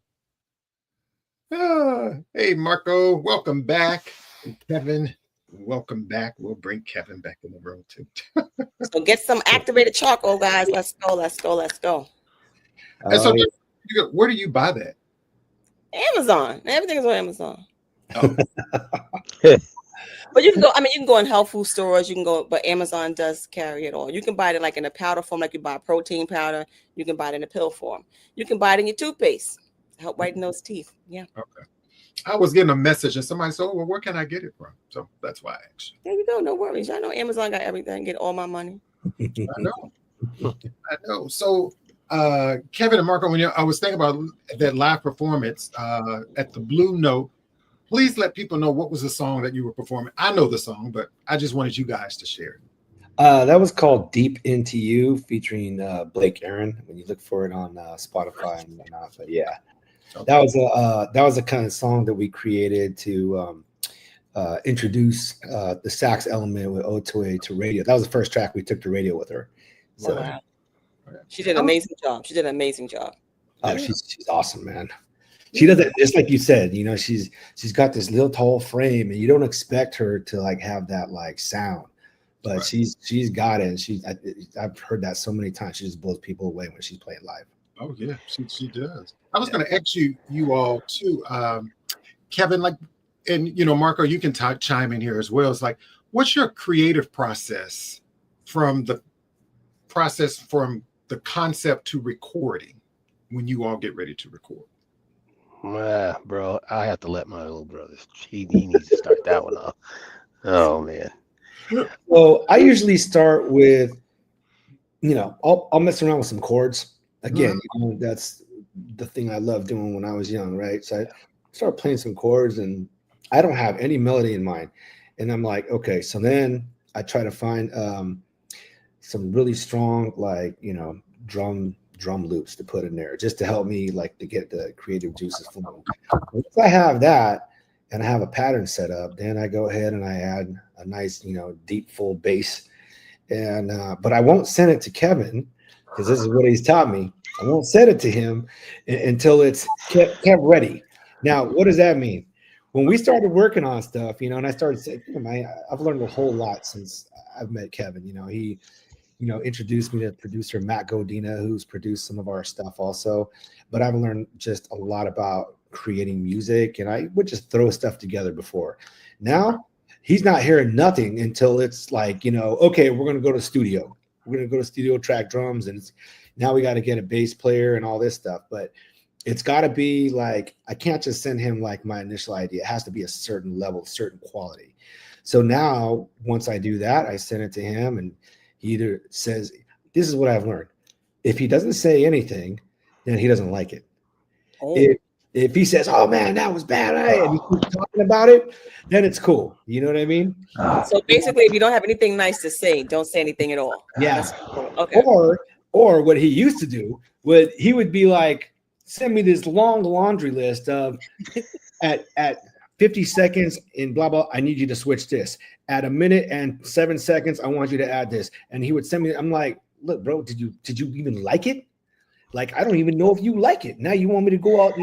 Hey, Marco, welcome back. And Kevin, welcome back. We'll bring Kevin back in the room too. So get some activated charcoal, guys. Let's go. And so, where do you buy that? Amazon. Everything is on Amazon. Oh. But you can go. I mean, you can go in health food stores. You can go, but Amazon does carry it all. You can buy it like in a powder form, like you buy protein powder. You can buy it in a pill form. You can buy it in your toothpaste. Help whiten those teeth. Yeah. Okay. I was getting a message and somebody said, well, where can I get it from? So that's why I asked you. There you go. No worries. I know Amazon got everything. Get all my money. I know. So, Kevin and Marco, when I was thinking about that live performance at the Blue Note, please let people know what was the song that you were performing. I know the song, but I just wanted you guys to share it. That was called Deep Into You, featuring Blake Aaron. When you look for it on Spotify and whatnot, but yeah. Okay. That was a kind of song that we created to introduce the sax element with Otoe to radio. That was the first track we took to radio with her. So wow. She did an amazing job. Oh, she's awesome, man. She does it just like you said. You know, she's got this little tall frame, and you don't expect her to like have that like sound, but Right. she's got it. And I've heard that so many times. She just blows people away when she's playing live. Oh yeah, she does. I was going to ask you all too, Kevin, like, and Marco, you can chime in here as well. It's like, what's your creative process from the concept to recording when you all get ready to record? Bro, I have to let my little brother. He needs to start that one off. Oh man. Well, I usually start with, I'll mess around with some chords. Again, that's the thing I loved doing when I was young, right? So I start playing some chords, and I don't have any melody in mind. And I'm like, okay, so then I try to find some really strong, like, drum loops to put in there, just to help me, like, to get the creative juices flowing. Once I have that and I have a pattern set up, then I go ahead and I add a nice, deep full bass. And but I won't send it to Kevin, because this is what he's taught me. I won't send it to him until it's kept ready. Now, what does that mean? When we started working on stuff, and I started saying, I've learned a whole lot since I've met Kevin. He introduced me to producer Matt Godina, who's produced some of our stuff also. But I've learned just a lot about creating music, and I would just throw stuff together before. Now, he's not hearing nothing until it's like, okay, we're going to go to the studio. We're going to go to studio, track drums, and now we got to get a bass player and all this stuff. But it's got to be like, I can't just send him like my initial idea. It has to be a certain level, certain quality. So now, once I do that, I send it to him, and he either says, this is what I've learned. If he doesn't say anything, then he doesn't like it. Oh. If he says, oh man, that was bad, and he keeps talking about it, then it's cool. You know what I mean? So basically, if you don't have anything nice to say, don't say anything at all. Yeah. That's cool. Okay. Or what he used to do he would be like, send me this long laundry list of at 50 seconds in blah blah, I need you to switch this. At a minute and 7 seconds, I want you to add this. And he would send me. I'm like, look, bro, did you even like it? Like, I don't even know if you like it. Now you want me to go out,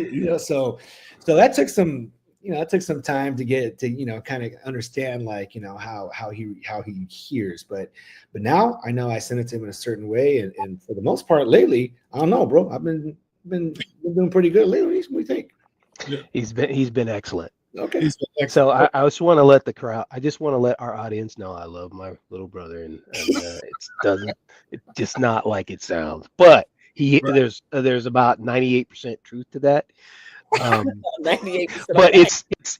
so that took some, time to get to, kind of understand, like, how he hears. But now I know I send it to him in a certain way. And for the most part lately, I don't know, bro, I've been doing pretty good lately. What do you think? Yeah. He's been excellent. Okay. So I just want to let the crowd. I just want to let our audience know I love my little brother, and it's just not like it sounds. But there's about 98% truth to that. 98%. But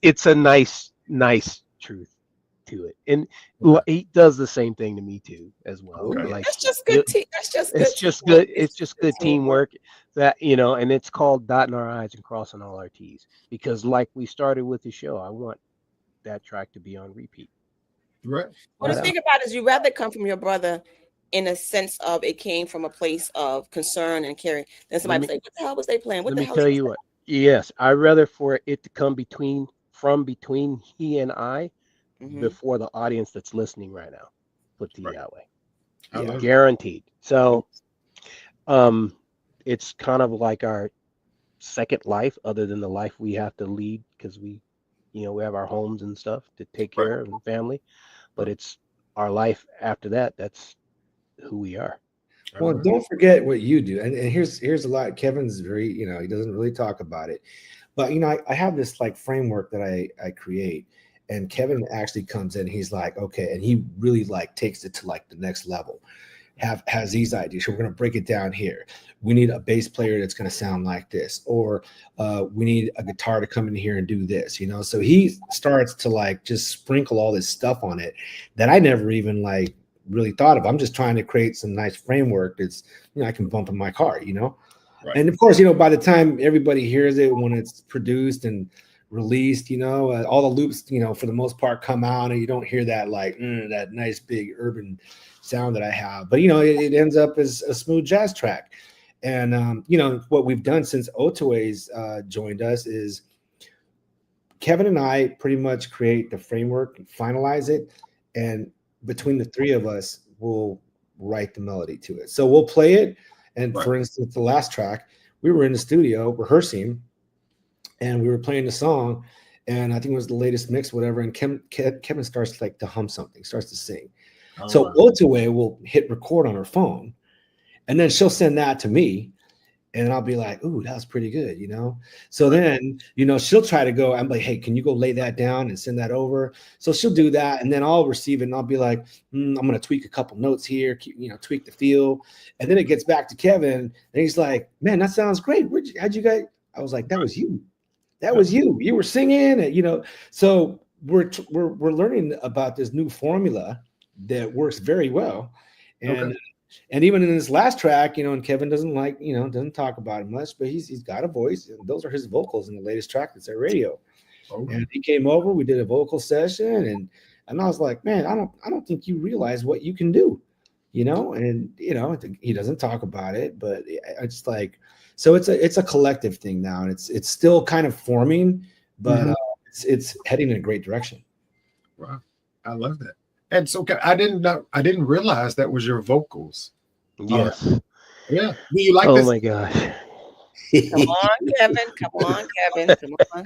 it's a nice truth to it, and he does the same thing to me too as well. Okay. Like, That's just good. It's just good teamwork. That and it's called dotting our I's and crossing all our T's, because like we started with the show, I want that track to be on repeat. Right. Well, the thing about it is, you rather come from your brother in a sense of it came from a place of concern and caring than somebody say, what the hell was they playing? What Let the me hell tell you what. Yes, I'd rather for it to come between he and I before the audience that's listening right now. Put it that way. Yeah, guaranteed. So, it's kind of like our second life, other than the life we have to lead, because we have our homes and stuff to take care of and family, but it's our life after that. That's who we are. Well, don't forget what you do. And here's a lot. Kevin's very, he doesn't really talk about it, but I have this like framework that I create, and Kevin actually comes in. He's like, okay, and he really like takes it to like the next level. Has these ideas. So we're going to break it down here. We need a bass player that's going to sound like this, or we need a guitar to come in here and do this. So he starts to like just sprinkle all this stuff on it that I never even like really thought of. I'm just trying to create some nice framework that's I can bump in my car. Right. And of course, by the time everybody hears it, when it's produced and released, all the loops, for the most part come out, and you don't hear that like that nice big urban sound that I have. But it ends up as a smooth jazz track. And what we've done since Otoe's joined us is Kevin and I pretty much create the framework, finalize it, and between the three of us, we'll write the melody to it. So we'll play it. And for instance, the last track, we were in the studio rehearsing, and we were playing the song, and I think it was the latest mix, whatever. And Kevin starts like to hum something, starts to sing. Oh, So wow. Otoe will hit record on her phone, and then she'll send that to me, and I'll be like, "Ooh, that was pretty good," you know. So then, she'll try to go. I'm like, "Hey, can you go lay that down and send that over?" So she'll do that, and then I'll receive it, and I'll be like, I'm going to tweak a couple notes here, tweak the feel, and then it gets back to Kevin, and he's like, "Man, that sounds great. How'd you guys?" I was like, "That was you. That was you. You were singing," and So we're learning about this new formula that works very well, and. Okay. And even in this last track, and Kevin doesn't doesn't talk about it much, but he's got a voice, and those are his vocals in the latest track that's at radio. Okay. And he came over, we did a vocal session, and I was like, man, I don't think you realize what you can do, and he doesn't talk about it, but it's like, so it's a collective thing now, and it's still kind of forming, but it's heading in a great direction. Wow, I love that. And so I didn't realize that was your vocals. Yes. Yeah. Do you like Oh this? my gosh. Come on, Kevin. Come on, Kevin. Come on.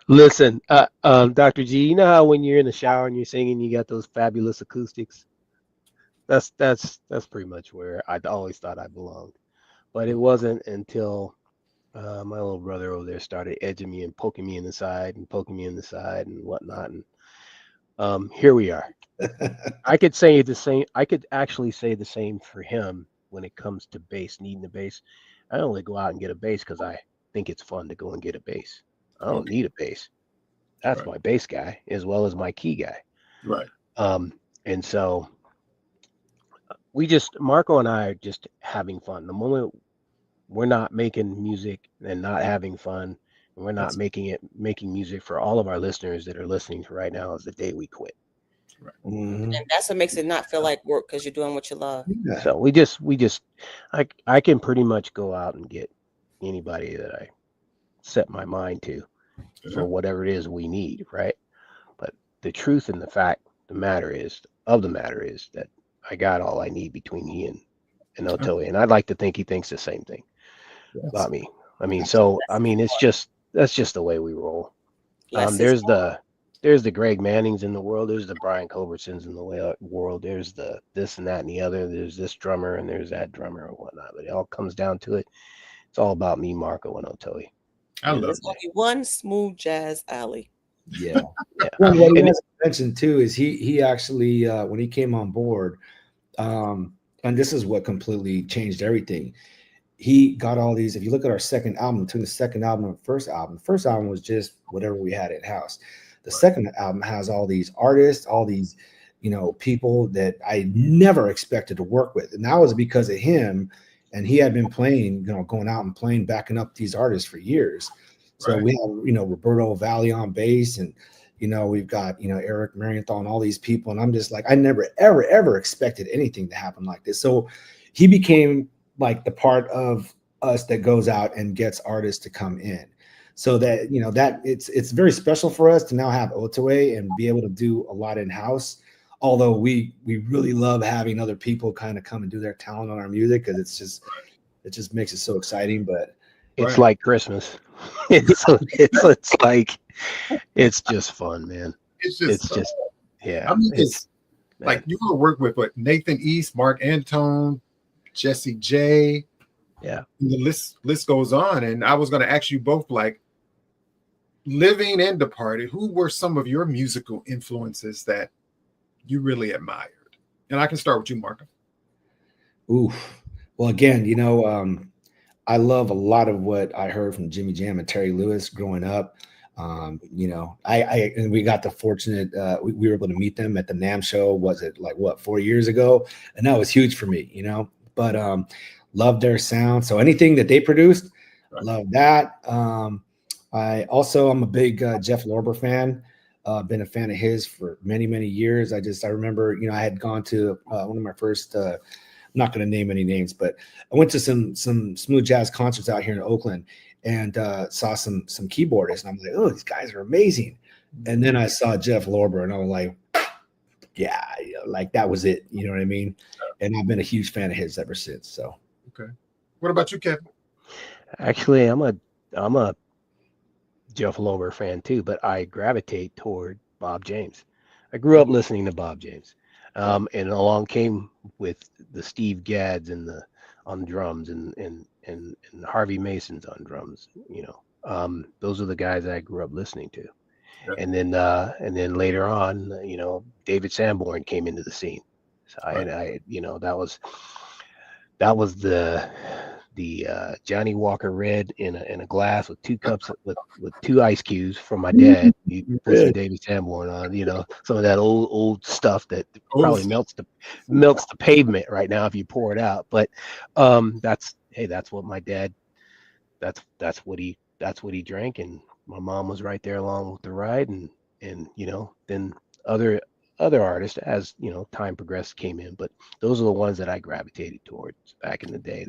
Listen, Dr. G, you know how when you're in the shower and you're singing, you got those fabulous acoustics? That's pretty much where I always thought I belonged. But it wasn't until my little brother over there started edging me and poking me in the side and poking me in the side and whatnot. And here we are. I could say the same. I could actually say the same for him when it comes to bass, needing a bass. I only go out and get a bass because I think it's fun to go and get a bass. I don't need a bass. That's my bass guy as well as my key guy. Right. And so Marco and I are just having fun. The moment we're not making music and not having fun, and we're not making music for all of our listeners that are listening to right now, is the day we quit. Right. And that's what makes it not feel like work, because you're doing what you love. Yeah. So I can pretty much go out and get anybody that I set my mind to for whatever it is we need, right? But the truth and the matter is that I got all I need between he and Otoe, and I'd like to think he thinks the same thing about me. I mean, that's just the way we roll. There's the Greg Mannings in the world. There's the Brian Culbertsons in the world. There's the this and that and the other. There's this drummer and there's that drummer and whatnot. But it all comes down to it. It's all about me, Marco, and Otoe. I love There's only one Smooth Jazz Alley. Yeah. Well, what he has mentioned too is he actually when he came on board, and this is what completely changed everything. He got all these. If you look at our second album, between the second album and the first album was just whatever we had in house. The second album has all these artists, all these, people that I never expected to work with. And that was because of him. And he had been playing, going out and playing, backing up these artists for years. So we have, Roberto Valle on bass, and, we've got, Eric Marienthal and all these people. And I'm just like, I never, ever, ever expected anything to happen like this. So he became like the part of us that goes out and gets artists to come in. So that, that it's very special for us to now have Otoe and be able to do a lot in-house. Although we really love having other people kind of come and do their talent on our music, because it just makes it so exciting. But it's like Christmas. It's like, it's just fun, man. It's just yeah. I mean, it's like you want to work with Nathan East, Mark Antone, Jesse J. Yeah. And the list goes on. And I was going to ask you both, like, living and departed, who were some of your musical influences that you really admired? And I can start with you, Marco. Ooh, well, again, I love a lot of what I heard from Jimmy Jam and Terry Lewis growing up. And we got the fortunate, we were able to meet them at the NAMM show. Was it 4 years ago? And that was huge for me, but loved their sound. So anything that they produced, love that. I'm a big Jeff Lorber fan. Been a fan of his for many, many years. I remember, I had gone to one of my first, I'm not going to name any names, but I went to some smooth jazz concerts out here in Oakland and saw some keyboardists. And I'm like, oh, these guys are amazing. And then I saw Jeff Lorber and I was like, yeah, like that was it. You know what I mean? And I've been a huge fan of his ever since. So, okay. What about you, Kevin? Actually, I'm a Jeff Lorber fan too, but I gravitate toward Bob James. I grew up listening to Bob James. And along came with the Steve Gadds and the on drums and Harvey Mason's on drums. Those are the guys I grew up listening to. Yeah. And then later on, David Sanborn came into the scene. So I that was the Johnny Walker Red in a glass with 2 cups with 2 ice cubes from my dad. You put some David Sanborn on, some of that old stuff that probably melts the pavement right now if you pour it out. But that's what my dad that's what he drank, and my mom was right there along with the ride, and then other artists as time progressed came in, but those are the ones that I gravitated towards back in the day.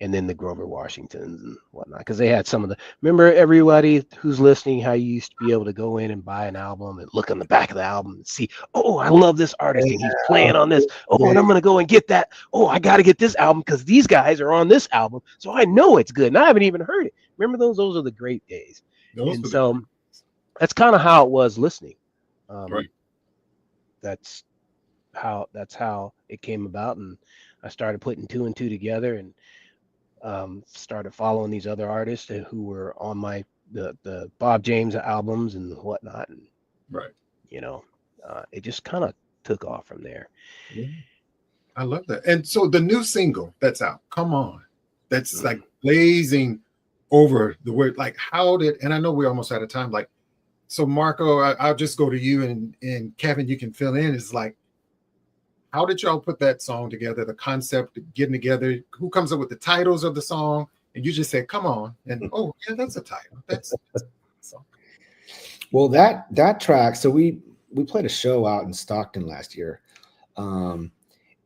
And then the Grover Washingtons and whatnot, because they had some of the. Remember, everybody who's listening, how you used to be able to go in and buy an album and look on the back of the album and see, oh, I love this artist and he's playing on this. Oh, and I'm gonna go and get that. Oh, I got to get this album because these guys are on this album, so I know it's good, and I haven't even heard it. Remember those? Those are the great days. And so that's kind of how it was listening. Right. That's how it came about, and I started putting 2 and 2 together, and started following these other artists who were on the Bob James albums and whatnot, and it just kind of took off from there. Yeah. I love that. And so the new single that's out, Come On, that's like blazing over the word. Like, how did, and I know we're almost out of time, like, so Marco, I'll just go to you, and Kevin, you can fill in. It's like, how did y'all put that song together? The concept of getting together, who comes up with the titles of the song? And you just say, come on. And oh yeah, that's a title. That's a song. Well, that track, so we played a show out in Stockton last year. And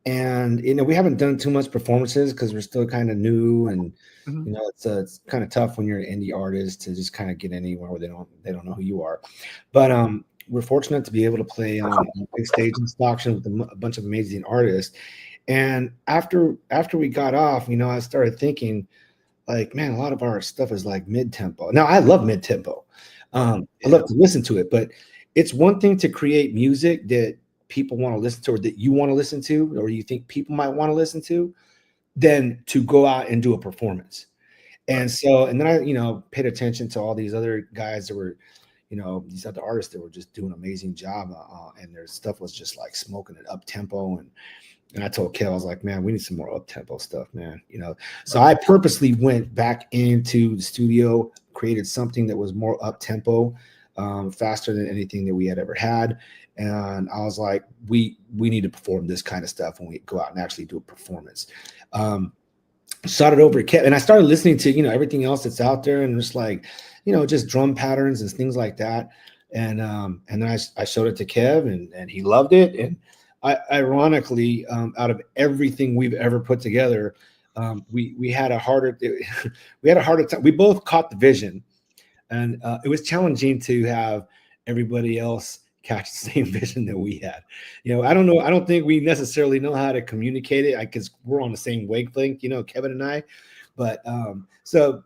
we haven't done too much performances because we're still kind of new, and it's kind of tough when you're an indie artist to just kind of get anywhere where they don't know who you are. But we're fortunate to be able to play on a big stage in Stockton with a bunch of amazing artists. And after we got off, I started thinking, like, man, a lot of our stuff is like mid-tempo. Now, I love mid-tempo. I love to listen to it, but it's one thing to create music that people want to listen to, or that you want to listen to, or you think people might want to listen to, than to go out and do a performance. And so, and then I, paid attention to all these other guys that were, these other artists that were just doing an amazing job, and their stuff was just like smoking it up tempo. And I told Kel, I was like, man, we need some more up tempo stuff, man. So I purposely went back into the studio, created something that was more up tempo, faster than anything that we had ever had. And I was like, we need to perform this kind of stuff when we go out and actually do a performance. Shot it over to Kev, and I started listening to everything else that's out there, and just like just drum patterns and things like that. And then I showed it to Kev, and he loved it. And ironically, out of everything we've ever put together, we had a harder time. We both caught the vision, and it was challenging to have everybody else catch the same vision that we had. I don't think we necessarily know how to communicate it because we're on the same wavelength, Kevin and I. But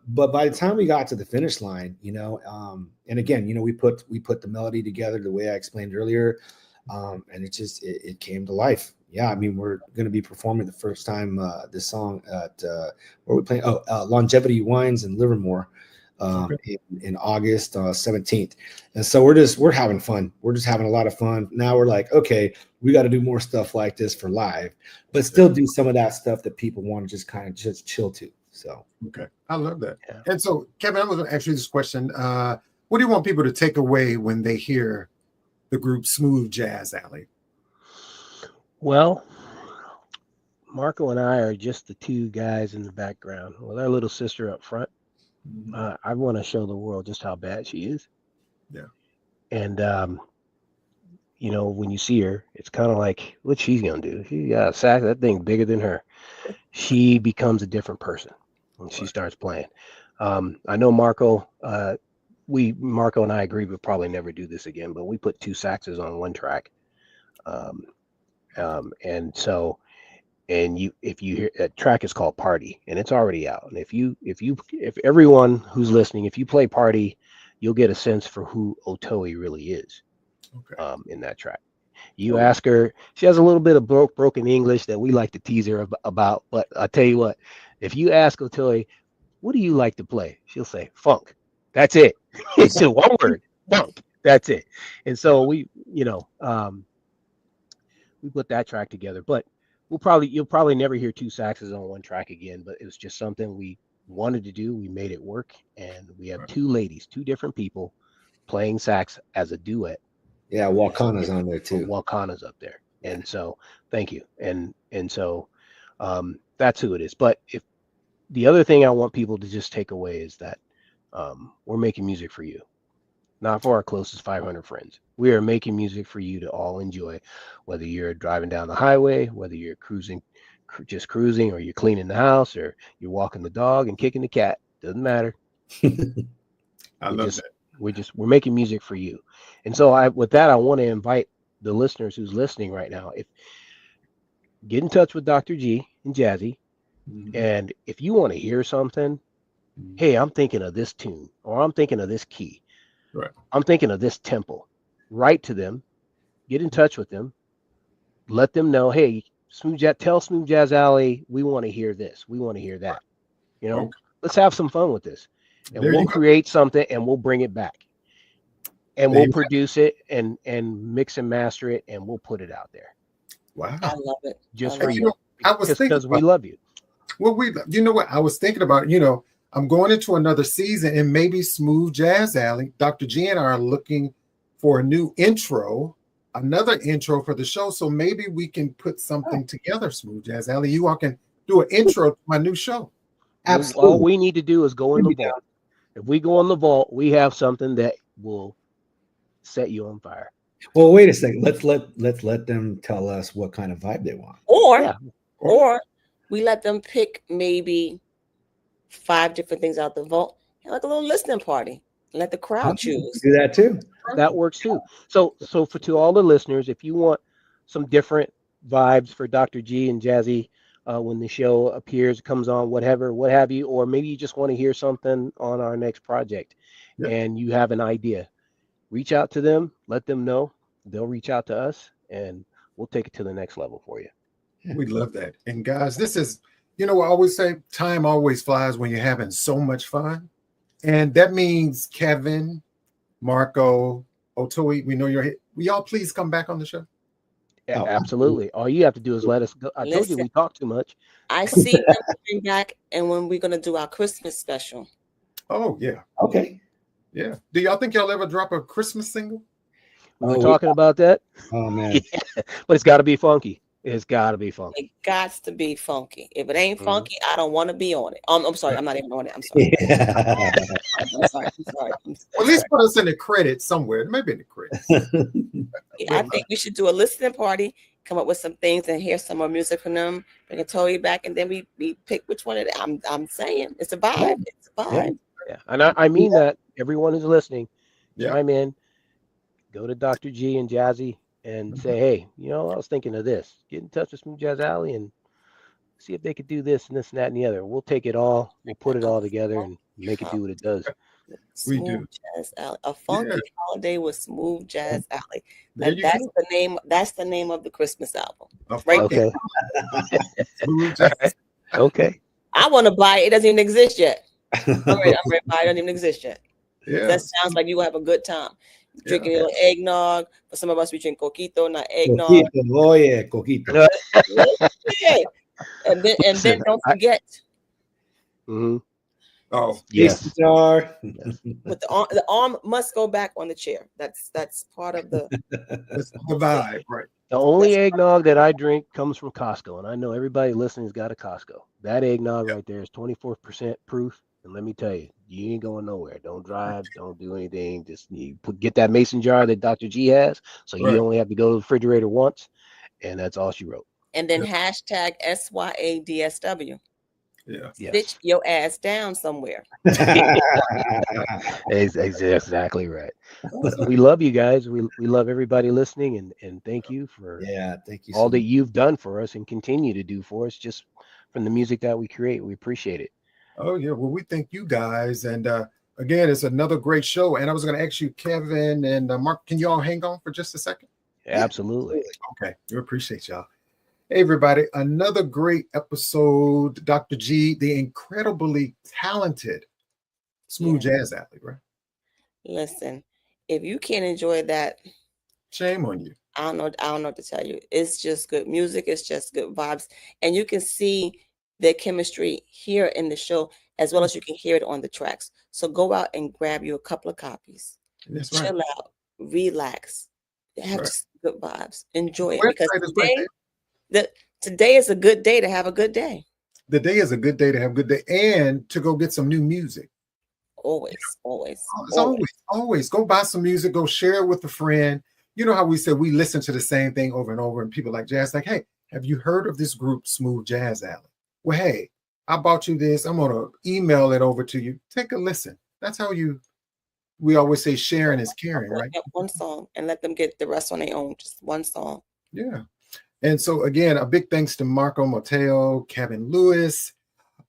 but by the time we got to the finish line, and again, we put the melody together the way I explained earlier, and it came to life. Yeah, I mean, we're going to be performing the first time this song at where we playing? Longevity Wines in Livermore. In August 17th. And so we're having fun. We're just having a lot of fun. Now we're like, okay, we got to do more stuff like this for live, but still do some of that stuff that people want to just kind of just chill to. So, okay. I love that. Yeah. And so, Kevin, I was going to ask you this question. What do you want people to take away when they hear the group smoothjazzalley? Well, Marco and I are just the 2 guys in the background with our little sister up front. I want to show the world just how bad she is. Yeah. And, when you see her, it's kind of like, what she's going to do? She got a sack, that thing bigger than her. She becomes a different person when she starts playing. I know Marco and I agreed we'll probably never do this again, but we put 2 saxes on one track. And so, if you hear that track is called Party, and it's already out. And if everyone who's listening, if you play Party, you'll get a sense for who Otoe really is. Okay. In that track. You ask her, she has a little bit of broken English that we like to tease her about. But I tell you what, if you ask Otoe, what do you like to play? She'll say funk. That's it. It's just one word, funk. That's it. And so we put that track together. But you'll probably never hear two saxes on one track again. But it was just something we wanted to do. We made it work, and we have two ladies, two different people playing sax as a duet. Yeah, Wakana's on there too. Wakana's up there. And so thank you. And so that's who it is. But if the other thing I want people to just take away is that we're making music for you, not for our closest 500 friends. We are making music for you to all enjoy, whether you're driving down the highway, whether you're just cruising, or you're cleaning the house, or you're walking the dog and kicking the cat. Doesn't matter. I love that. We're making music for you. And so with that, I want to invite the listeners who's listening right now, get in touch with Dr. G and Jazzie. Mm-hmm. And if you want to hear something, hey, I'm thinking of this tune, or I'm thinking of this key. Right. I'm thinking of this tempo. Write to them, get in touch with them, let them know, hey, tell smoothjazzalley, we want to hear this, we want to hear that. Let's have some fun with this. And we'll create something, and we'll bring it back. And we'll produce it and mix and master it, and we'll put it out there. Wow. I love it. Just for you. I was thinking because we love you. Well, you know what? I was thinking about, I'm going into another season, and maybe Smooth Jazz Alley, Dr. G and I are looking for a new intro, another intro for the show. So maybe we can put something together, Smooth Jazz Alley. You all can do an intro to my new show. Absolutely. All we need to do is go in the vault. If we go in the vault, we have something that will set you on fire. Well, wait a second. Let's let them tell us what kind of vibe they want. Or we let them pick maybe 5 different things out the vault, like a little listening party. Let the crowd choose. Do that too. That works too. So to all the listeners, if you want some different vibes for Dr. G and Jazzie when the show appears, comes on, what have you, or maybe you just want to hear something on our next project, and you have an idea, reach out to them, let them know. They'll reach out to us, and we'll take it to the next level for you. We love that. And guys, this is, I always say time always flies when you're having so much fun. And that means Kevin, Marco, Otoe, we know you're here. Will y'all please come back on the show? Yeah, absolutely. All you have to do is let us go. I told you we talk too much. I see them coming back, and when we're going to do our Christmas special. Oh, yeah. Okay. Yeah. Do y'all think y'all ever drop a Christmas single? We're talking about that. Oh, man. Yeah. But it's got to be funky. It's got to be funky. It got to be funky. If it ain't funky, I don't want to be on it. I'm sorry. I'm not even on it. I'm sorry. Yeah. I'm sorry. Well, at least put us in the credits somewhere. Maybe in the credits. I think we should do a listening party, come up with some things, and hear some more music from them. Bring Otoe back, and then we pick which one it is. I'm saying it's a vibe. It's a vibe. Yeah. And I mean that everyone who's listening, chime in, go to Dr. G and Jazzie and say, hey, I was thinking of this. Get in touch with Smooth Jazz Alley and see if they could do this and this and that and the other. We'll take it all, we'll put it all together and make it do what it does. Smooth Jazz Alley, a funky holiday with Smooth Jazz Alley. That's the name of the Christmas album. Right. Okay. Okay. I want to buy it. It doesn't even exist yet. I'm ready to buy it. It doesn't even exist yet. Yeah. That sounds like you will have a good time. Drinking a little eggnog. For some of us, we drink coquito, not eggnog. Coquito. Oh yeah, coquito. And then don't forget. Mm-hmm. Oh yes. But the arm must go back on the chair. That's part of the vibe, right? The only eggnog that I drink comes from Costco, and I know everybody listening's got a Costco. That eggnog right there is 24% proof, and let me tell you, you ain't going nowhere. Don't drive, don't do anything. Just get that mason jar that Dr. G has, so you only have to go to the refrigerator once, and that's all she wrote. And then hashtag SYADSW. Yeah. Stitch your ass down somewhere. Exactly right. We love you guys. We love everybody listening, and thank you for thank you all that you've done for us and continue to do for us just from the music that we create. We appreciate it. Oh yeah, well, we thank you guys, and again, it's another great show. And I was going to ask you, Kevin and Mark, can you all hang on for just a second? Absolutely. Okay, we appreciate y'all. Hey, everybody, another great episode. Dr. G, the incredibly talented Smooth Jazz Alley, right? Listen, if you can't enjoy that, shame on you. I don't know what to tell you. It's just good music. It's just good vibes. And you can see their chemistry here in the show, as well as you can hear it on the tracks. So go out and grab you a couple of copies. That's right. Chill out, relax, have Right. just good vibes. Enjoy it, Website because is right there. today is a good day to have a good day. The day is a good day to have a good day and to go get some new music. Always. Always go buy some music, go share it with a friend. You know how we said we listen to the same thing over and over, and people like jazz, like, hey, have you heard of this group, Smooth Jazz Alley? Well, hey, I bought you this. I'm gonna email it over to you. Take a listen. That's how we always say sharing is caring, right? One song and let them get the rest on their own. Just one song. Yeah. And so again, a big thanks to Marco Mateo, Kevin Lewis,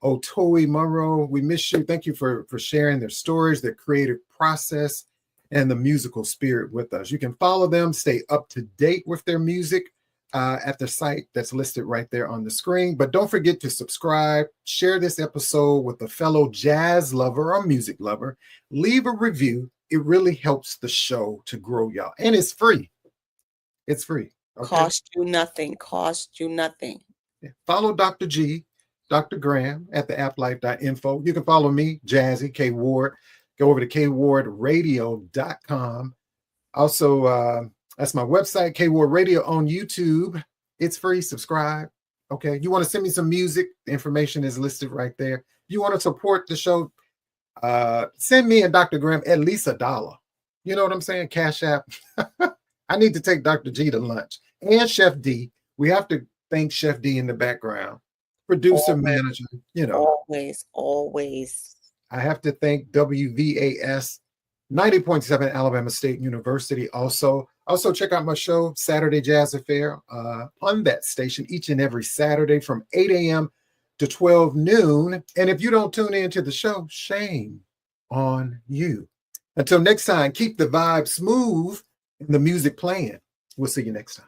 Otoe Monroe. We miss you. Thank you for sharing their stories, their creative process, and the musical spirit with us. You can follow them, stay up to date with their music at the site that's listed right there on the screen. But don't forget to subscribe, share this episode with a fellow jazz lover or music lover. Leave a review. It really helps the show to grow, y'all. And it's free. It's free. Okay? Cost you nothing. Yeah. Follow Dr. G, Dr. Graham at the applife.info. You can follow me, Jazzie K.Ward. Go over to kwardradio.com. Also, that's my website, K.Ward Radio on YouTube. It's free. Subscribe. Okay. You want to send me some music? The information is listed right there. You want to support the show? Send me and Dr. Graham at least $1. You know what I'm saying? Cash App. I need to take Dr. G to lunch. And Chef D. We have to thank Chef D in the background. Producer, manager, you know. Always. I have to thank WVAS 90.7 Alabama State University. Also check out my show, Saturday Jazz Affair, on that station each and every Saturday from 8 a.m. to 12 noon. And if you don't tune into the show, shame on you. Until next time, keep the vibe smooth and the music playing. We'll see you next time.